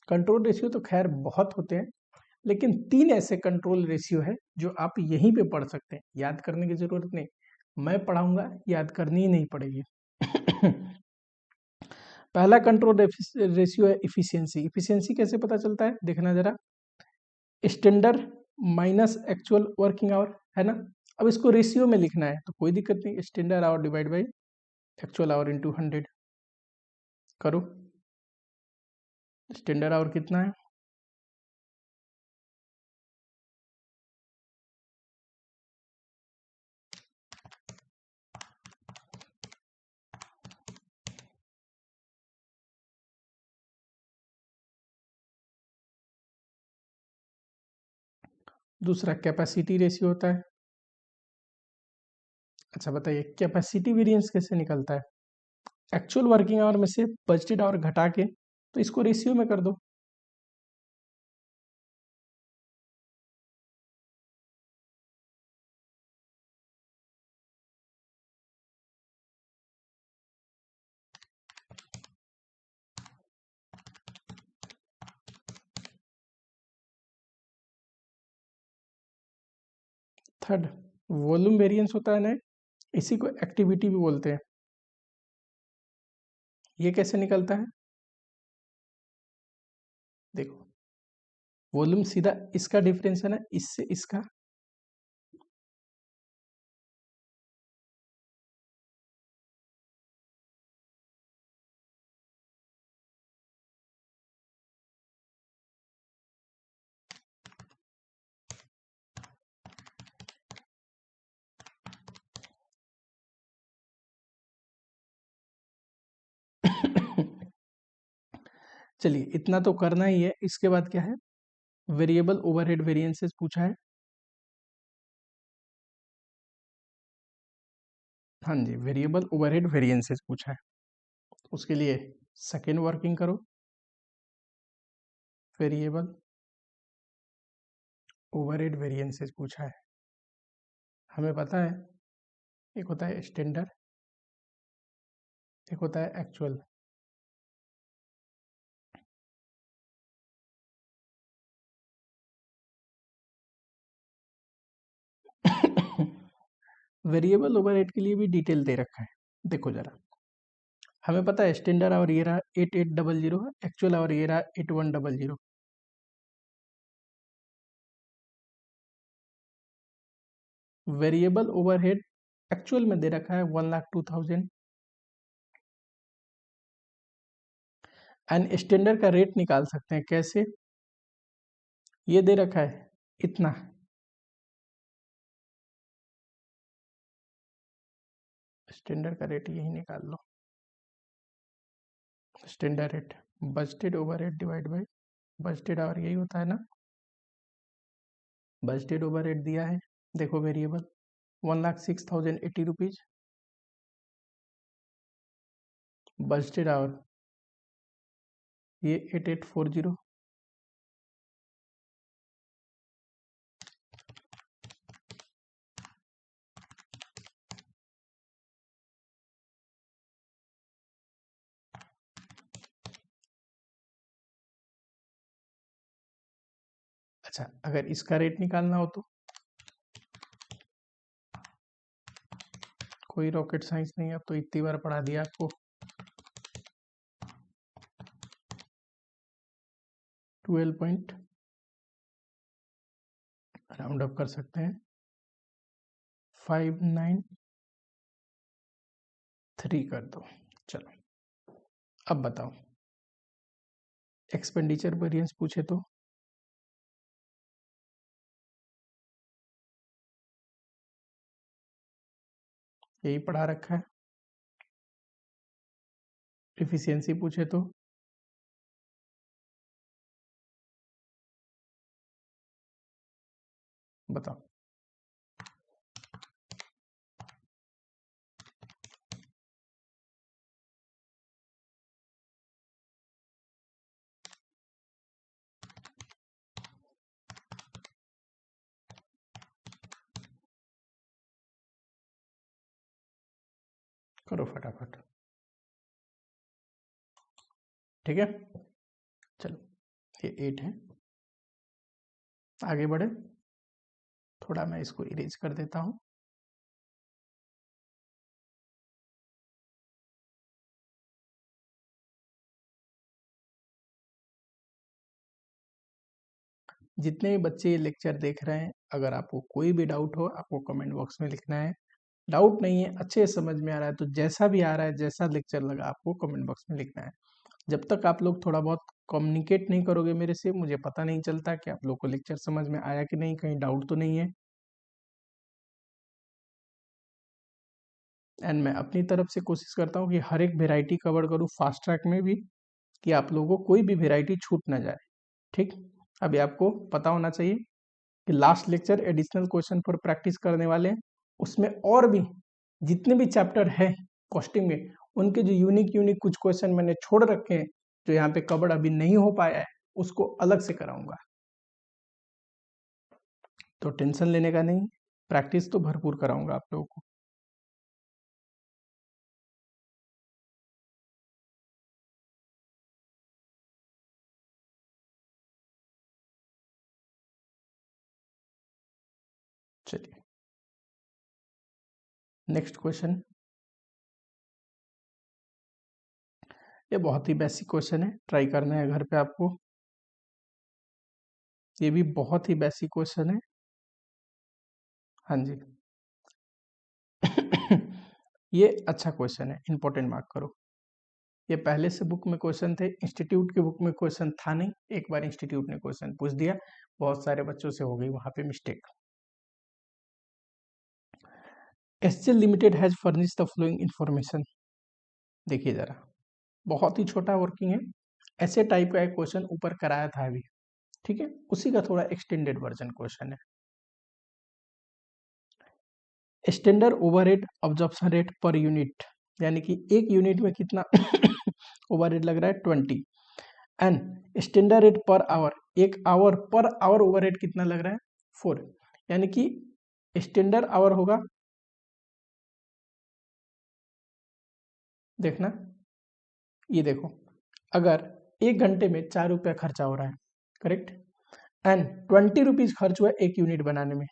कंट्रोल रेशियो तो खैर बहुत होते हैं, लेकिन 3 ऐसे कंट्रोल रेशियो है जो आप यहीं पे पढ़ सकते हैं, याद करने की जरूरत नहीं, मैं पढ़ाऊंगा, याद करनी ही नहीं पड़ेगी। पहला कंट्रोल रेशियो है इफिशियंसी। इफिशियंसी कैसे पता चलता है देखना जरा, standard minus actual working our है ना। अब इसको रेशियो में लिखना है तो कोई दिक्कत नहीं, standard our divide by actual our into 100 करो। स्टैंडर्ड आवर कितना है? दूसरा कैपेसिटी रेशियो होता है। अच्छा बताइए, कैपेसिटी वेरिएंस कैसे निकलता है? एक्चुअल वर्किंग आवर में से बजटेड आवर घटा के तो इसको रेशियो में कर दो। थर्ड वॉल्यूम वेरिएंस होता है ना, इसी को एक्टिविटी भी बोलते हैं। ये कैसे निकलता है? देखो, वॉल्यूम सीधा इसका डिफरेंस है ना, इससे इसका। चलिए, इतना तो करना ही है। इसके बाद क्या है? वेरिएबल ओवरहेड वेरिएंसेस पूछा है। हाँ जी, वेरिएबल ओवरहेड वेरिएंसेस पूछा है। उसके लिए सेकेंड वर्किंग करो, वेरिएबल ओवरहेड वेरिएंसेस पूछा है। हमें पता है एक होता है स्टैंडर्ड, एक होता है एक्चुअल। वेरिएबल ओवरहेड के लिए भी डिटेल दे रखा है, देखो जरा। हमें पता है स्टैंडर्ड आवर ये रहा 8800, एक्चुअल आवर ये रहा 8100। वेरिएबल ओवरहेड एक्चुअल में दे रखा है 1,02,000 एंड स्टैंडर्ड का रेट निकाल सकते हैं कैसे, ये दे रखा है इतना, स्टैंडर्ड का रेट यही निकाल लो। Standard rate budgeted overhead divide by budgeted hour, यही होता है ना। बजटेड ओवरहेड दिया है, देखो वेरिएबल 1,06,080 रुपीज, बजटेड आवर ये 8840। अच्छा, अगर इसका रेट निकालना हो तो कोई रॉकेट साइंस नहीं है, अब तो इतनी बार पढ़ा दिया आपको। 12 पॉइंट राउंड अप कर सकते हैं 593 कर दो। चलो अब बताओ, एक्सपेंडिचर वेरिएंस पूछे तो यही पढ़ा रखा है। एफिशिएंसी पूछे तो बताओ। करो फटाफट, ठीक है। चलो ये 8 है, आगे बढ़े। थोड़ा मैं इसको इरेज कर देता हूं। जितने भी बच्चे ये लेक्चर देख रहे हैं, अगर आपको कोई भी डाउट हो आपको कमेंट बॉक्स में लिखना है। डाउट नहीं है, अच्छे से समझ में आ रहा है तो जैसा भी आ रहा है, जैसा लेक्चर लगा आपको कमेंट बॉक्स में लिखना है। जब तक आप लोग थोड़ा बहुत कम्युनिकेट नहीं करोगे मेरे से, मुझे पता नहीं चलता कि आप लोग को लेक्चर समझ में आया कि नहीं, कहीं डाउट तो नहीं है। एंड मैं अपनी तरफ से कोशिश करता हूँ कि हर एक वेराइटी कवर करूँ फास्ट ट्रैक में भी, कि आप लोगों को कोई भी वेराइटी छूट ना जाए। ठीक, अभी आपको पता होना चाहिए कि लास्ट लेक्चर एडिशनल क्वेश्चन पर प्रैक्टिस करने वाले हैं, उसमें और भी जितने भी चैप्टर है कॉस्टिंग में, उनके जो यूनिक यूनिक कुछ क्वेश्चन मैंने छोड़ रखे हैं, जो यहाँ पे कवर अभी नहीं हो पाया है, उसको अलग से कराऊंगा। तो टेंशन लेने का नहीं, प्रैक्टिस तो भरपूर कराऊंगा आप लोगों को। चलिए नेक्स्ट क्वेश्चन, ये बहुत ही बेसिक क्वेश्चन है, ट्राई करना है घर पे आपको। ये भी बहुत ही बेसिक क्वेश्चन है। हाँ जी। ये अच्छा क्वेश्चन है, इंपॉर्टेंट मार्क करो। ये पहले से बुक में क्वेश्चन थे, इंस्टीट्यूट की बुक में क्वेश्चन था नहीं, एक बार इंस्टीट्यूट ने क्वेश्चन पूछ दिया, बहुत सारे बच्चों से हो गई वहां पे mistake. SCL limited has furnish the following information. देखिए जरा, बहुत ही छोटा वर्किंग है, ऐसे टाइप का एक क्वेश्चन ऊपर कराया था अभी, ठीक है, उसी का थोड़ा एक्सटेंडेड वर्जन क्वेश्चन है। Standard overhead absorption rate per unit, यानी कि एक यूनिट में कितना ओवरहेड लग रहा है 20, and standard rate per hour, एक आवर पर आवर ओवरहेड कितना लग रहा है 4, यानी कि स्टैंडर्ड आवर होगा, देखना ये देखो, अगर 1 घंटे में 4 रुपया खर्चा हो रहा है, करेक्ट, एंड 20 रुपीज खर्च हुआ 1 यूनिट बनाने में,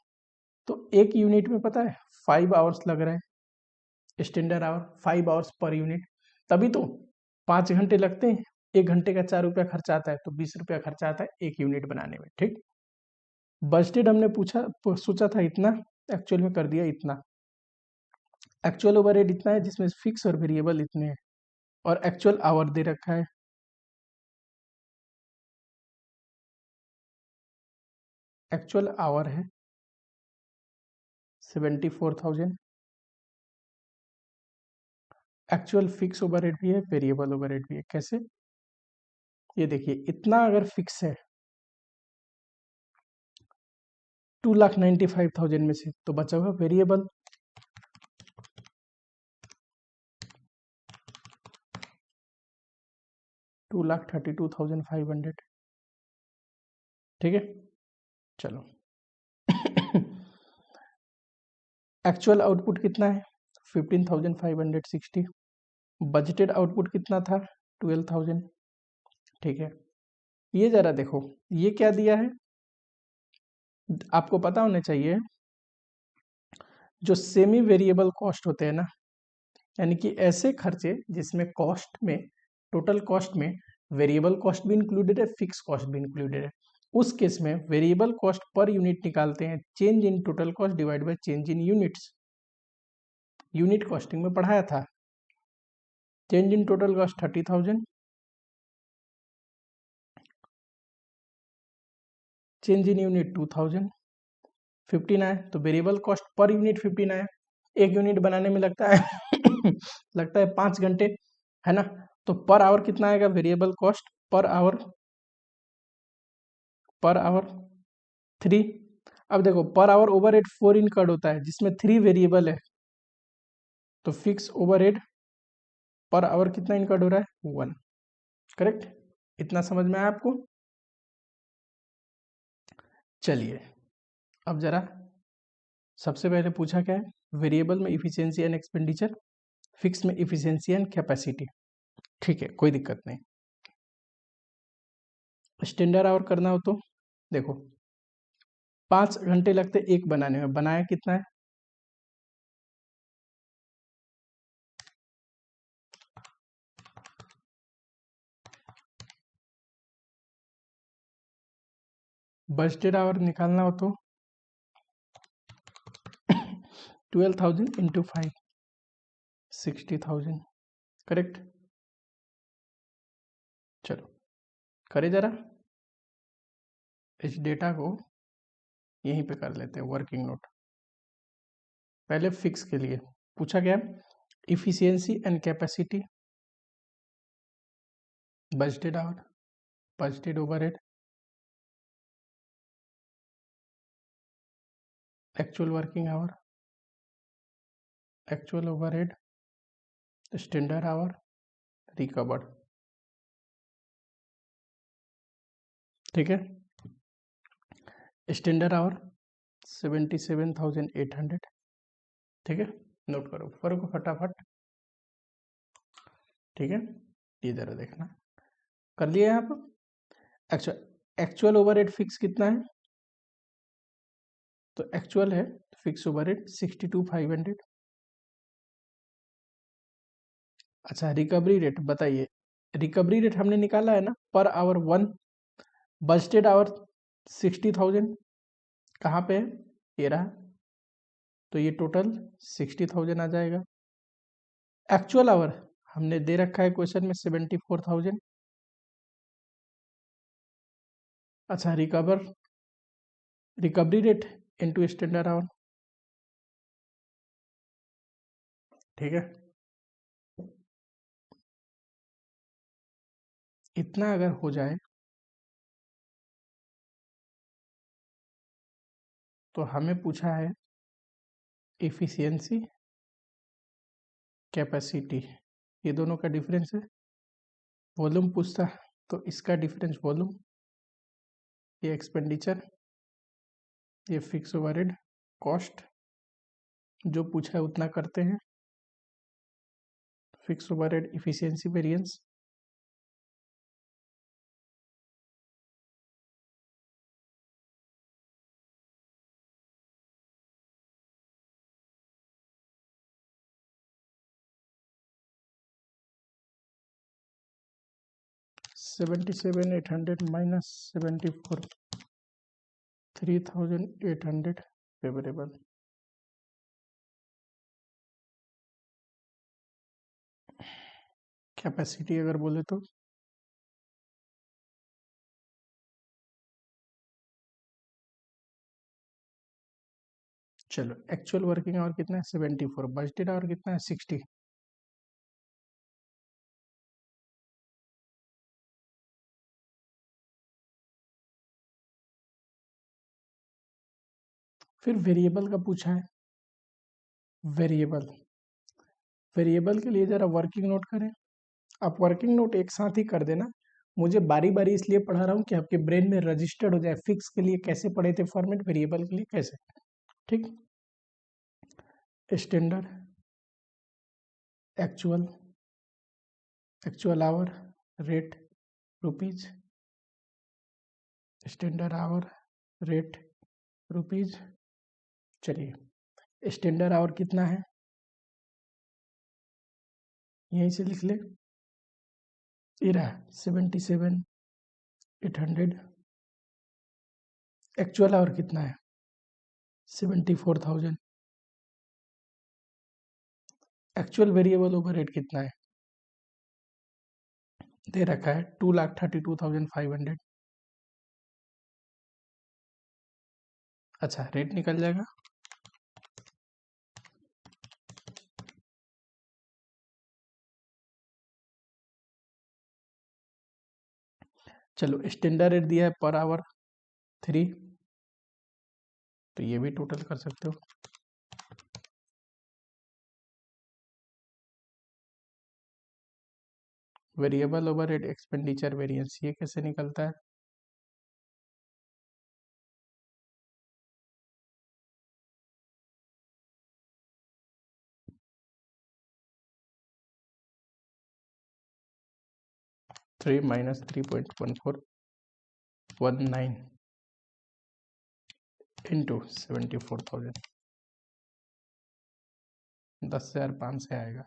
तो 1 यूनिट में पता है 5 आवर्स लग रहा है, standard our 5 hours per unit, तभी तो 5 घंटे लगते हैं, 1 घंटे का 4 रुपया खर्चा आता है, तो 20 रुपया खर्चा आता है 1 यूनिट बनाने में, ठीक। बजटेड हमने सोचा था इतना, एक्चुअल में कर दिया इतना। एक्चुअल ओवरहेड इतना है जिसमें फिक्स और वेरिएबल इतने हैं, और एक्चुअल आवर दे रखा है, एक्चुअल आवर है 74,000, एक्चुअल फिक्स ओवरहेड भी है, वेरिएबल ओवरहेड भी है। कैसे? ये देखिए, इतना अगर फिक्स है 2,95,000 में से, तो बचा हुआ वेरिएबल 2,32,500, ठीक है। चलो एक्चुअल आउटपुट कितना है 15,560, बजटेड आउटपुट कितना था 12,000, ठीक है। ये जरा देखो, ये क्या दिया है, आपको पता होना चाहिए, जो सेमी वेरिएबल कॉस्ट होते हैं ना, यानी कि ऐसे खर्चे जिसमें कॉस्ट में, टोटल कॉस्ट में वेरिएबल कॉस्ट भी इंक्लूडेड है, फिक्स कॉस्ट भी इंक्लूडेड है, उस केस में वेरिएबल कॉस्ट पर यूनिट निकालते हैं, change in total cost divide by change in units, unit costing में पढ़ाया था। Change in total cost 30,000, change in unit 2,000, 15 आए, तो वेरिएबल कॉस्ट पर यूनिट 15 आए, 1 यूनिट बनाने में लगता है लगता है 5 घंटे, है ना। तो पर आवर कितना आएगा variable cost per hour, per hour 3। अब देखो, पर आवर ओवरहेड 4 इनकर्ड होता है जिसमें 3 वेरिएबल है, तो फिक्स ओवरहेड पर आवर कितना इनकर्ड हो रहा है 1, करेक्ट। इतना समझ में आया आपको? चलिए, अब जरा सबसे पहले पूछा क्या है, वेरिएबल में इफिशियंसी एंड एक्सपेंडिचर, फिक्स में इफिशियंसी एंड कैपेसिटी, ठीक है, कोई दिक्कत नहीं। स्टैंडर्ड आवर करना हो तो देखो, 5 घंटे लगते एक बनाने में, बनाया कितना है, बजटेड आवर निकालना हो तो 12,000 इंटू 5, 60,000, करेक्ट। चलो करे जरा, इस डेटा को यहीं पे कर लेते हैं वर्किंग नोट। पहले फिक्स के लिए पूछा गया, efficiency and capacity, budgeted hour, budgeted overhead, actual working hour, actual overhead, standard hour, recovered, ठीक है। स्टैंडर्ड आवर 77,800, ठीक है। नोट करो फर्क को फटाफट, ठीक है। ये जरा देखना, कर लिया है आप। एक्चुअल एक्चुअल ओवरहेड फिक्स कितना है, तो एक्चुअल है फिक्स ओवरहेड 62,500। अच्छा, रिकवरी रेट बताइए, रिकवरी रेट हमने निकाला है ना पर आवर 1, बजटेड आवर 60,000, कहाँ पे है, ये रहा, तो ये टोटल 60,000 आ जाएगा। एक्चुअल आवर हमने दे रखा है क्वेश्चन में 74,000। अच्छा, recovery rate into standard our, ठीक है। इतना अगर हो जाए तो हमें पूछा है एफिशिएंसी, कैपेसिटी, ये दोनों का डिफरेंस है, वॉल्यूम पूछता है, तो इसका डिफरेंस वॉल्यूम, ये एक्सपेंडिचर, ये फिक्स ओवरहेड कॉस्ट, जो पूछा है उतना करते हैं, fix overhead efficiency variance, $77,800 minus 74, 3,800 favourable. Capacity अगर बोले तो चलो, एक्चुअल वर्किंग आवर कितना है 74, बजटेड आवर कितना है 60। फिर वेरिएबल का पूछा है, वेरिएबल, वेरिएबल के लिए जरा वर्किंग नोट करें। आप वर्किंग नोट एक साथ ही कर देना, मुझे बारी बारी इसलिए पढ़ा रहा हूँ कि आपके ब्रेन में रजिस्टर्ड हो जाए। फिक्स के लिए कैसे पढ़े थे फॉर्मेट, वेरिएबल के लिए कैसे, ठीक। Standard, actual, actual our, rate rupees, standard our, rate rupees. चलिए, स्टैंडर्ड आवर कितना है यहीं से लिख ले, ये रहा 77,800। एक्चुअल आवर कितना है 74,000। एक्चुअल वेरिएबल ओवरहेड कितना है दे रखा है 2,32,500। अच्छा, रेट निकल जाएगा। चलो, स्टैंडर्ड रेट दिया है पर आवर 3, तो ये भी टोटल कर सकते हो। वेरिएबल ओवरहेड एक्सपेंडिचर वेरिएंस, ये कैसे निकलता है, थ्री माइनस 3.1419 इंटू 74,000, 10,500 आएगा।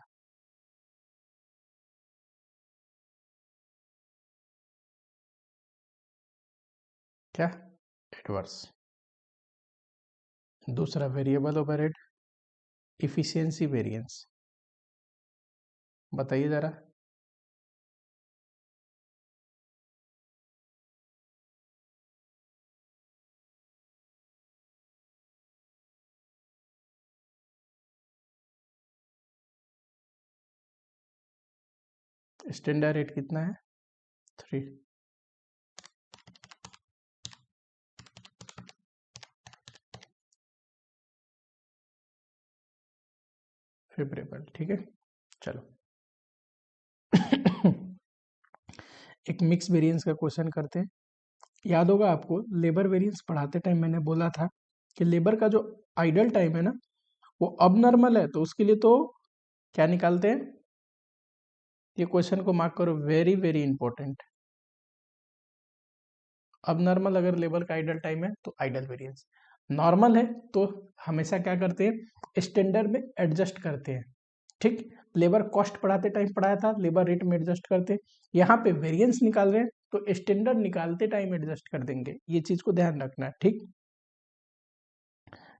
क्या, एडवर्स। दूसरा वेरिएबल ओवरहेड इफिशियंसी वेरिएंस, बताइए जरा। स्टैंडर्ड रेट कितना है 3, फेवरेबल, ठीक है। चलो एक मिक्स वेरिएंस का क्वेश्चन करते हैं। याद होगा आपको, लेबर वेरिएंस पढ़ाते टाइम मैंने बोला था कि लेबर का जो आइडल टाइम है ना, वो अब नॉर्मल है, तो उसके लिए तो क्या निकालते हैं, ये क्वेश्चन को मार्क करो, वेरी वेरी इंपॉर्टेंट। अब नॉर्मल अगर लेबर का आइडल टाइम है तो आइडल वेरिएंस, नॉर्मल है तो हमेशा क्या करते हैं, स्टैंडर्ड में एडजस्ट करते हैं, ठीक। लेबर कॉस्ट पढ़ाते टाइम पढ़ाया था, लेबर रेट में एडजस्ट करते हैं। यहाँ पे वेरिएंस निकाल रहे हैं तो स्टैंडर्ड निकालते टाइम एडजस्ट कर देंगे, ये चीज को ध्यान रखना है, ठीक।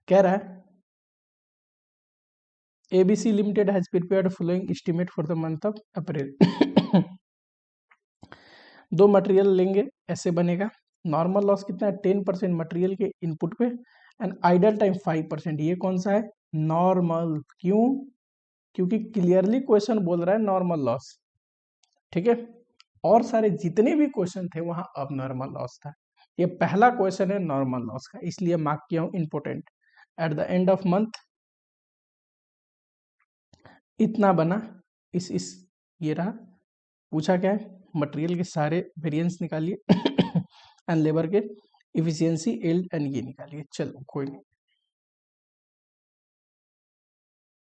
कह रहा है ABC Limited has prepared following estimate for the month of April। दो मटेरियल लेंगे, ऐसे बनेगा। नॉर्मल लॉस कितना है 10% मटेरियल के इनपुट पे, एंड आइडल टाइम 5%। ये कौन सा है, नॉर्मल। क्यों, क्योंकि क्लियरली क्वेश्चन बोल रहा है नॉर्मल लॉस, ठीक है। और सारे जितने भी क्वेश्चन थे वहां अब नॉर्मल लॉस था, ये पहला क्वेश्चन है नॉर्मल लॉस का, इसलिए मार्क किया हूं important. At the end of month इतना बना, इस ये रहा। पूछा क्या है, मटेरियल के सारे वेरिएंस निकालिए एंड लेबर के इफिशियंसी एल्ड एंड ये निकालिए। चलो कोई नहीं,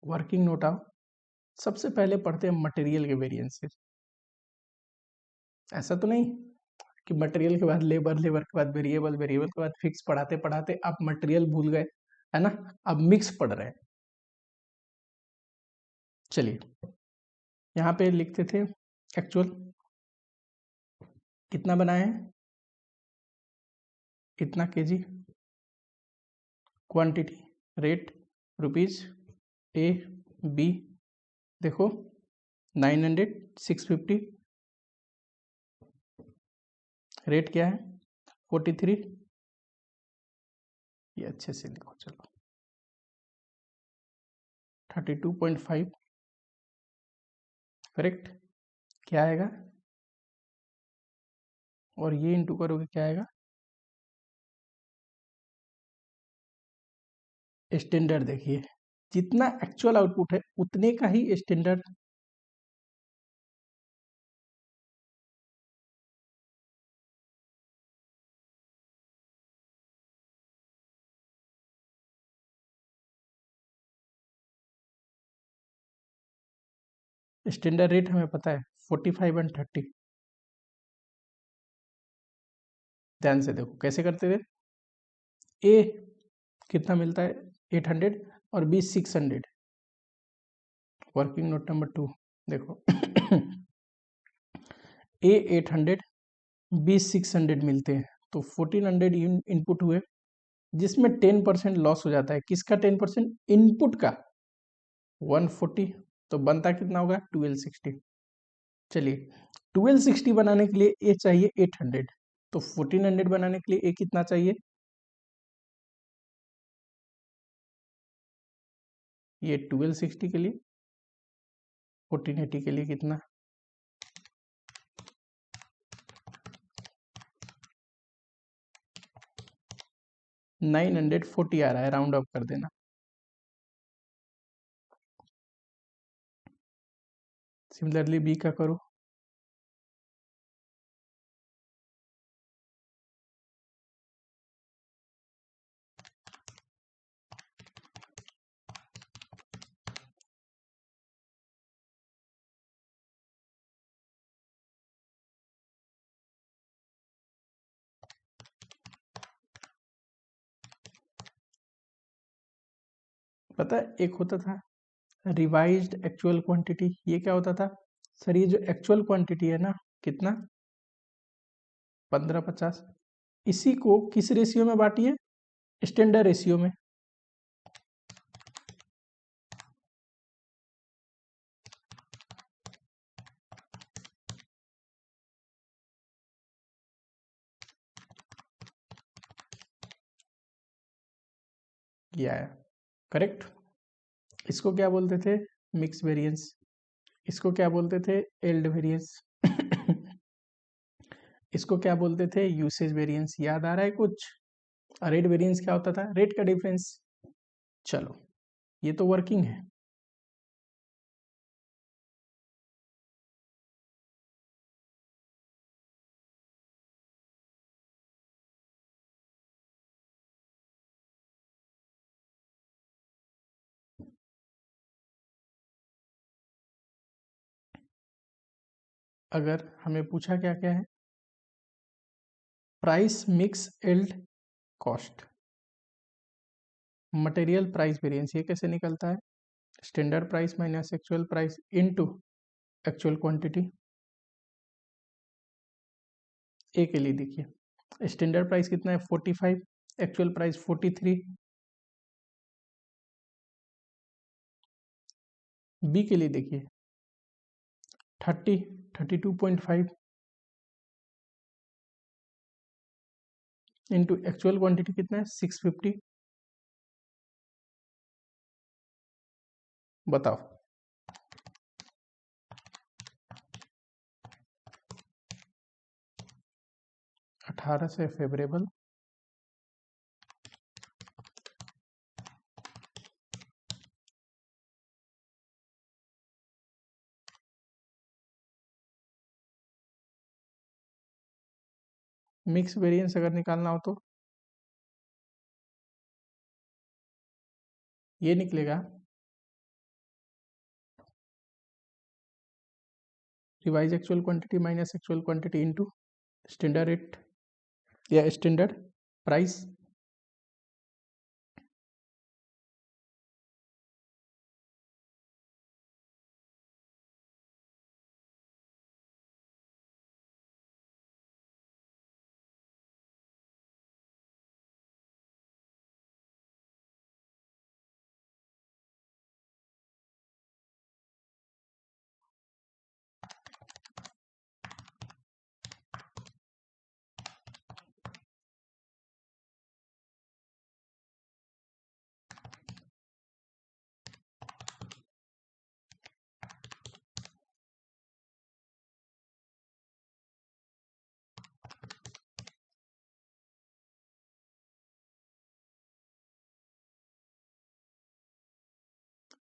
वर्किंग नोट आओ। सबसे पहले पढ़ते हैं मटेरियल के वेरिएंसेस। ऐसा तो नहीं कि मटेरियल के बाद लेबर, लेबर के बाद वेरिएबल, वेरिएबल के बाद फिक्स पढ़ाते पढ़ाते आप मटेरियल भूल गए, है ना? अब मिक्स पढ़ रहे हैं। चलिए यहाँ पे लिखते थे एक्चुअल कितना बनाए हैं, इतना KG, quantity, rate rupees, A B, देखो 900, 650, रेट क्या है 43, ये अच्छे से लिखो। चलो 32.5, करेक्ट। क्या आएगा, और ये इंटू करोगे क्या आएगा, स्टैंडर्ड। देखिए जितना एक्चुअल आउटपुट है उतने का ही स्टैंडर्ड। स्टैंडर्ड रेट हमें पता है 45 एंड 30। ध्यान से देखो कैसे करते थे। ए कितना मिलता है 800 और बी 600। वर्किंग नोट नंबर 2 देखो ए 800 बी 600 मिलते हैं तो 1400 इनपुट हुए, जिसमें 10% लॉस हो जाता है। किसका 10%? इनपुट का 140। तो बनता कितना होगा 1260। चलिए 1260 बनाने के लिए ए चाहिए 800, तो 1400 बनाने के लिए ए कितना चाहिए, ये 1260 के लिए, 1480 के लिए कितना, 940 आ रहा है, राउंड ऑफ कर देना। सिमिलरली बी का करो, पता है एक होता था रिवाइज्ड एक्चुअल क्वांटिटी। ये क्या होता था सर? ये जो एक्चुअल क्वांटिटी है ना, कितना 1550, इसी को किस रेशियो में बांटिए, स्टैंडर्ड रेशियो में। ये आया करेक्ट। इसको क्या बोलते थे, मिक्स वेरिएंस। इसको क्या बोलते थे, एल्ड वेरिएंस। इसको क्या बोलते थे, यूसेज वेरिएंस। याद आ रहा है कुछ? रेट वेरिएंस क्या होता था, रेट का डिफरेंस। चलो ये तो वर्किंग है। अगर हमें पूछा क्या क्या है, price mix yield cost, material price variance, ये कैसे निकलता है, standard price minus actual price into actual quantity. A के लिए देखिए स्टैंडर्ड प्राइस कितना है 45, एक्चुअल प्राइस 43। बी के लिए देखिए 30, 32.5 इंटू एक्चुअल क्वांटिटी कितना है 650। बताओ 18 से फेवरेबल, मिक्स वेरिएंस अगर निकालना हो तो ये निकलेगा, revise actual quantity minus actual quantity into standard rate या स्टैंडर्ड प्राइस।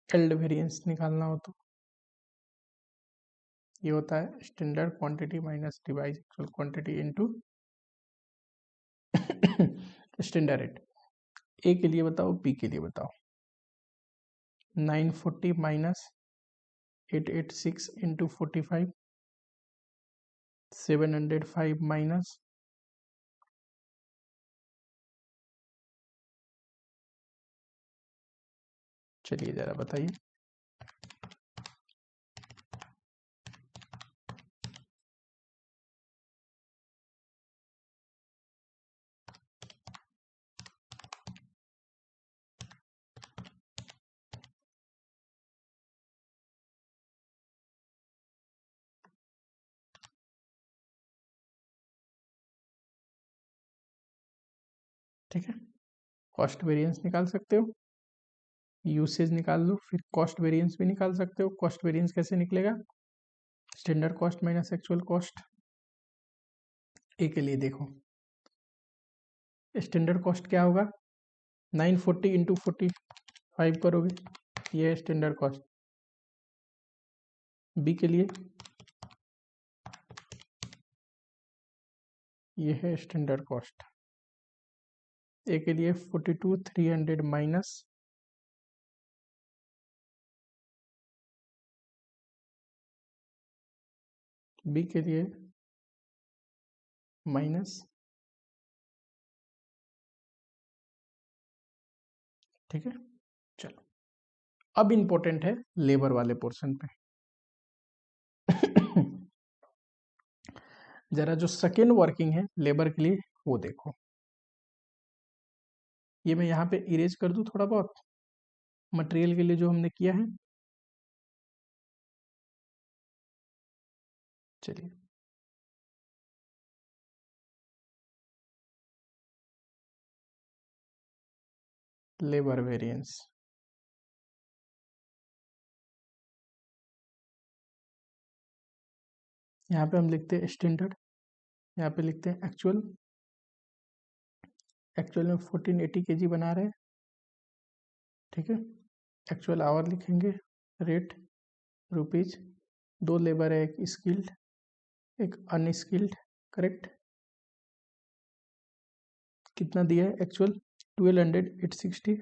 एल्ड वेरिएंस निकालना हो तो ये होता है standard quantity minus revise actual quantity into standard rate. A के लिए बताओ, बी के लिए बताओ। 940 माइनस 886 इंटू 45, 705 माइनस, चलिए जरा बताइए। ठीक है, कॉस्ट वेरिएंस निकाल सकते हो, यूसेज निकाल लो, फिर कॉस्ट वेरिएंस भी निकाल सकते हो। कॉस्ट वेरिएंस कैसे निकलेगा, standard cost minus actual cost. A के लिए देखो, स्टैंडर्ड कॉस्ट क्या होगा, 940 इंटू 45 करोगे, ये है स्टैंडर्ड कॉस्ट। बी के लिए ये है स्टैंडर्ड कॉस्ट। ए के लिए 42,300 माइनस, बी के लिए माइनस। ठीक है, चलो अब इंपॉर्टेंट है लेबर वाले पोर्शन पे। जरा जो सेकेंड वर्किंग है लेबर के लिए वो देखो। ये मैं यहाँ पे इरेज कर दूं थोड़ा बहुत, मटेरियल के लिए जो हमने किया है। चलिए, लेबर वेरिएंस, यहाँ पे हम लिखते हैं स्टैंडर्ड, यहाँ पे लिखते हैं एक्चुअल। एक्चुअल में 1480 kg बना रहे हैं। ठीक है, एक्चुअल आवर लिखेंगे, रेट रुपीज, दो लेबर है, एक स्किल्ड एक अनस्किल्ड, करेक्ट। कितना दिया है एक्चुअल, 1200 860।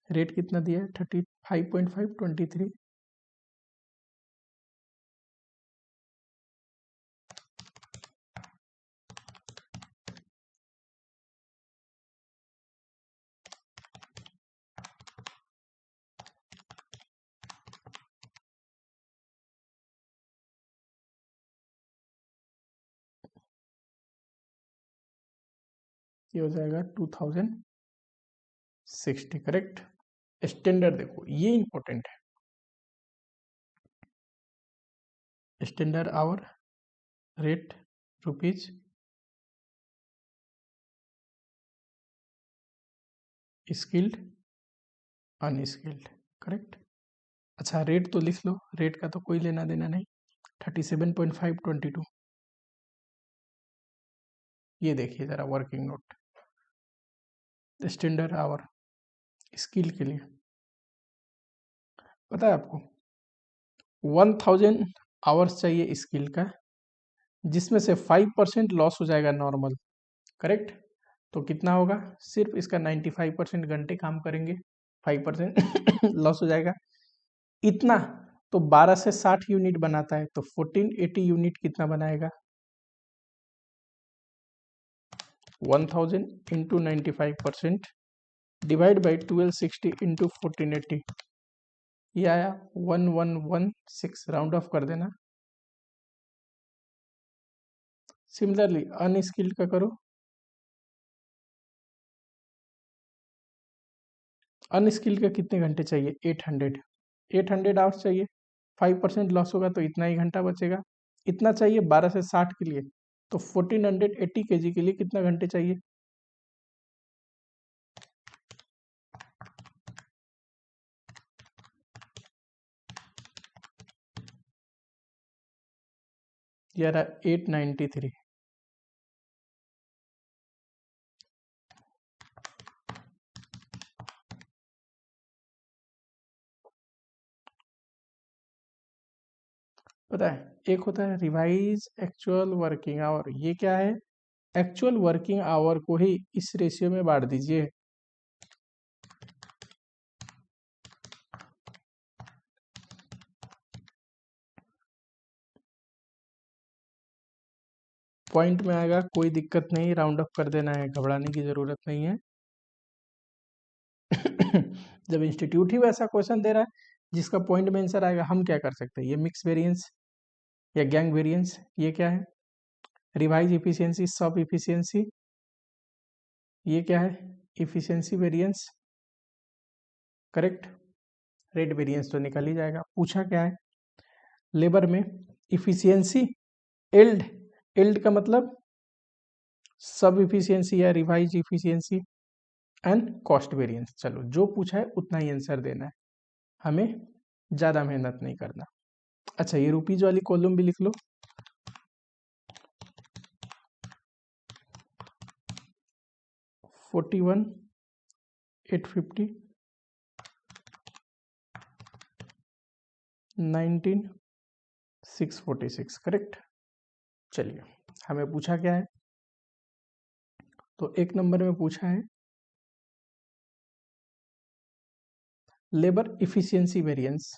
रेट कितना दिया है, 35.5 23। ये हो जाएगा 2060, करेक्ट। स्टैंडर्ड देखो, ये इंपॉर्टेंट है, standard our, rate rupees, skilled unskilled, correct. अच्छा, रेट तो लिख लो, रेट का तो कोई लेना देना नहीं, 37.522। ये देखिए जरा working note, standard our skill के लिए पता है आपको 1000 आवर्स चाहिए स्किल का, जिसमें से 5% लॉस हो जाएगा नॉर्मल, करेक्ट। तो कितना होगा, सिर्फ इसका 95% घंटे काम करेंगे, 5% लॉस हो जाएगा इतना। तो 12 से 60 यूनिट बनाता है, तो 1480 यूनिट कितना बनाएगा, 1000 इंटू 95% डिवाइड बाई 1260 इंटू 1480, ये आया 1116, राउंड ऑफ कर देना। सिमिलरली अनस्किल्ड का करो, अनस्किल्ड का कितने घंटे चाहिए, 800 आवर्स चाहिए, 5% लॉस होगा तो इतना ही घंटा बचेगा, इतना चाहिए 12 से 60 के लिए। तो 1480 kg के लिए कितना घंटे चाहिए, यार 893। पता है, एक होता है रिवाइज एक्चुअल वर्किंग आवर, ये क्या है, एक्चुअल वर्किंग आवर को ही इस रेशियो में बांट दीजिए। पॉइंट में आएगा, कोई दिक्कत नहीं, राउंड अप कर देना है, घबराने की जरूरत नहीं है। जब इंस्टीट्यूट ही वैसा क्वेश्चन दे रहा है जिसका पॉइंट में आंसर आएगा, हम क्या कर सकते हैं, ये मिक्स वेरिएंस या गैंग वेरिएंस, ये क्या है, रिवाइज इफिशियंसी, सब इफिशियंसी, ये क्या है, efficiency variance, correct. Rate variance तो निकल ही जाएगा। पूछा क्या है, लेबर में इफिशियंसी, एल्ड, एल्ड का मतलब सब इफिशियंसी या revise efficiency and cost variance. चलो जो पूछा है उतना ही आंसर देना है, हमें ज़्यादा मेहनत नहीं करना। अच्छा, ये रुपीज वाली कॉलम भी लिख लो, 41,850, 19,646, करेक्ट। चलिए, हमें पूछा क्या है, तो एक नंबर में पूछा है labour efficiency variance,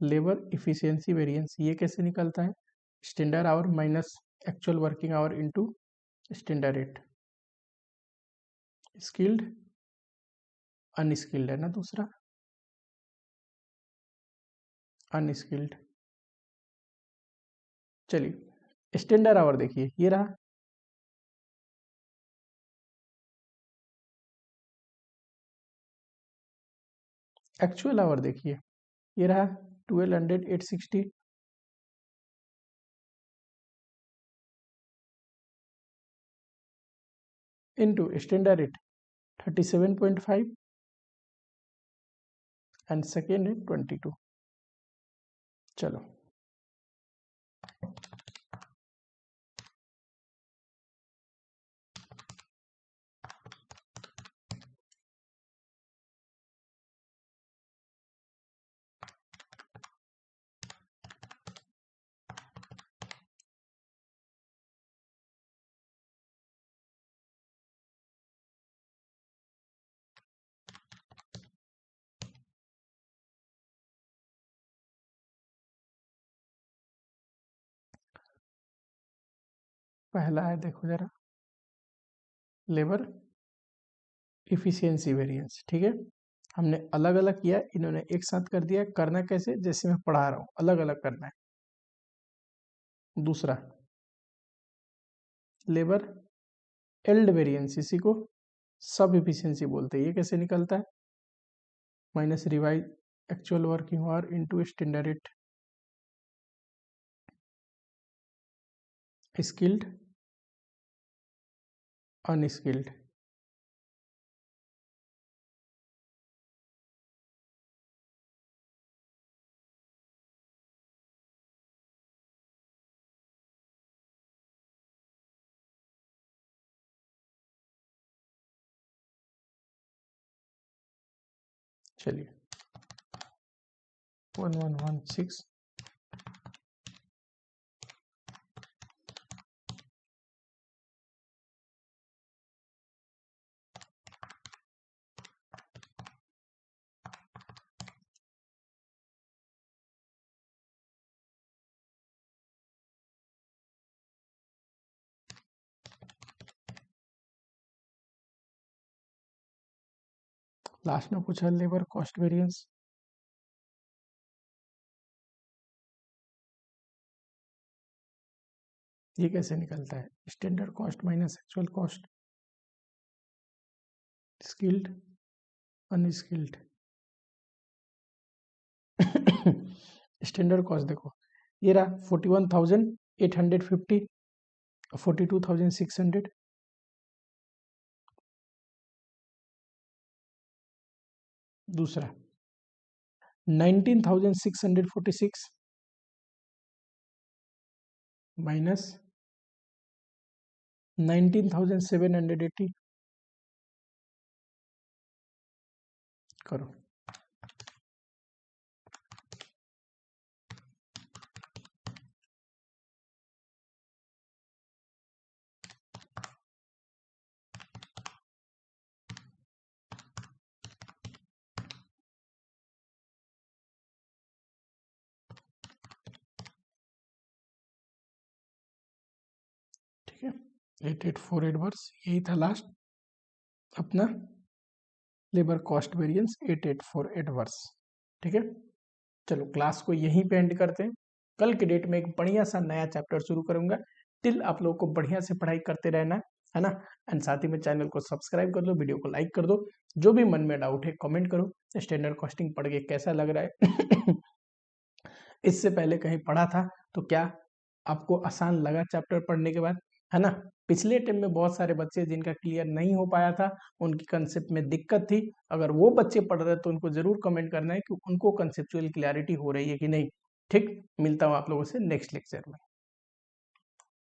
labour efficiency variance ये कैसे निकलता है, standard hour minus actual working our into standard rate, skilled unskilled है ना दूसरा, अनस्किल्ड। चलिए स्टैंडर्ड आवर देखिए, ये रहा, एक्चुअल आवर देखिए, ये रहा 1200 860, into standard rate 37.5 and second है 22। चलो पहला है, देखो जरा, लेबर इफिशियंसी वेरिएंस, ठीक है, हमने अलग अलग किया, इन्होंने एक साथ कर दिया। करना कैसे, जैसे मैं पढ़ा रहा हूँ अलग अलग करना है। दूसरा लेबर एल्ड वेरिएंस, इसी को सब इफिशियंसी बोलते हैं, ये कैसे निकलता है, minus revise actual working our into standard rate, skilled unskilled. चलिए 1116 लास्ट में पूछा लेबर कॉस्ट वेरिएंस, ये कैसे निकलता है? Standard cost minus actual cost, skilled unskilled. Standard cost देखो, ये रहा 41,850, 42,600, दूसरा 19,646 माइनस 19,780, करो। ठीक है, 8848 वर्स, यही था लास्ट अपना लेबर कॉस्ट वेरिएंस 8848 वर्स। ठीक है, चलो क्लास को यहीं पे एंड करते हैं। कल के डेट में एक बढ़िया सा नया चैप्टर शुरू करूंगा। टिल आप लोगों को बढ़िया से पढ़ाई करते रहना है ना। एंड साथ ही में चैनल को सब्सक्राइब कर दो, वीडियो को लाइक कर दो, जो भी मन में डाउट है कमेंट करो। स्टैंडर्ड कॉस्टिंग पढ़ के कैसा लग रहा है? इससे पहले कहीं पढ़ा था तो क्या आपको आसान लगा चैप्टर पढ़ने के बाद, है ना? पिछले टाइम में बहुत सारे बच्चे जिनका क्लियर नहीं हो पाया था, उनकी कंसेप्ट में दिक्कत थी। अगर वो बच्चे पढ़ रहे हैं तो उनको जरूर कमेंट करना है कि उनको कंसेप्चुअल क्लैरिटी हो रही है कि नहीं। ठीक, मिलता हूँ आप लोगों से नेक्स्ट लेक्चर में।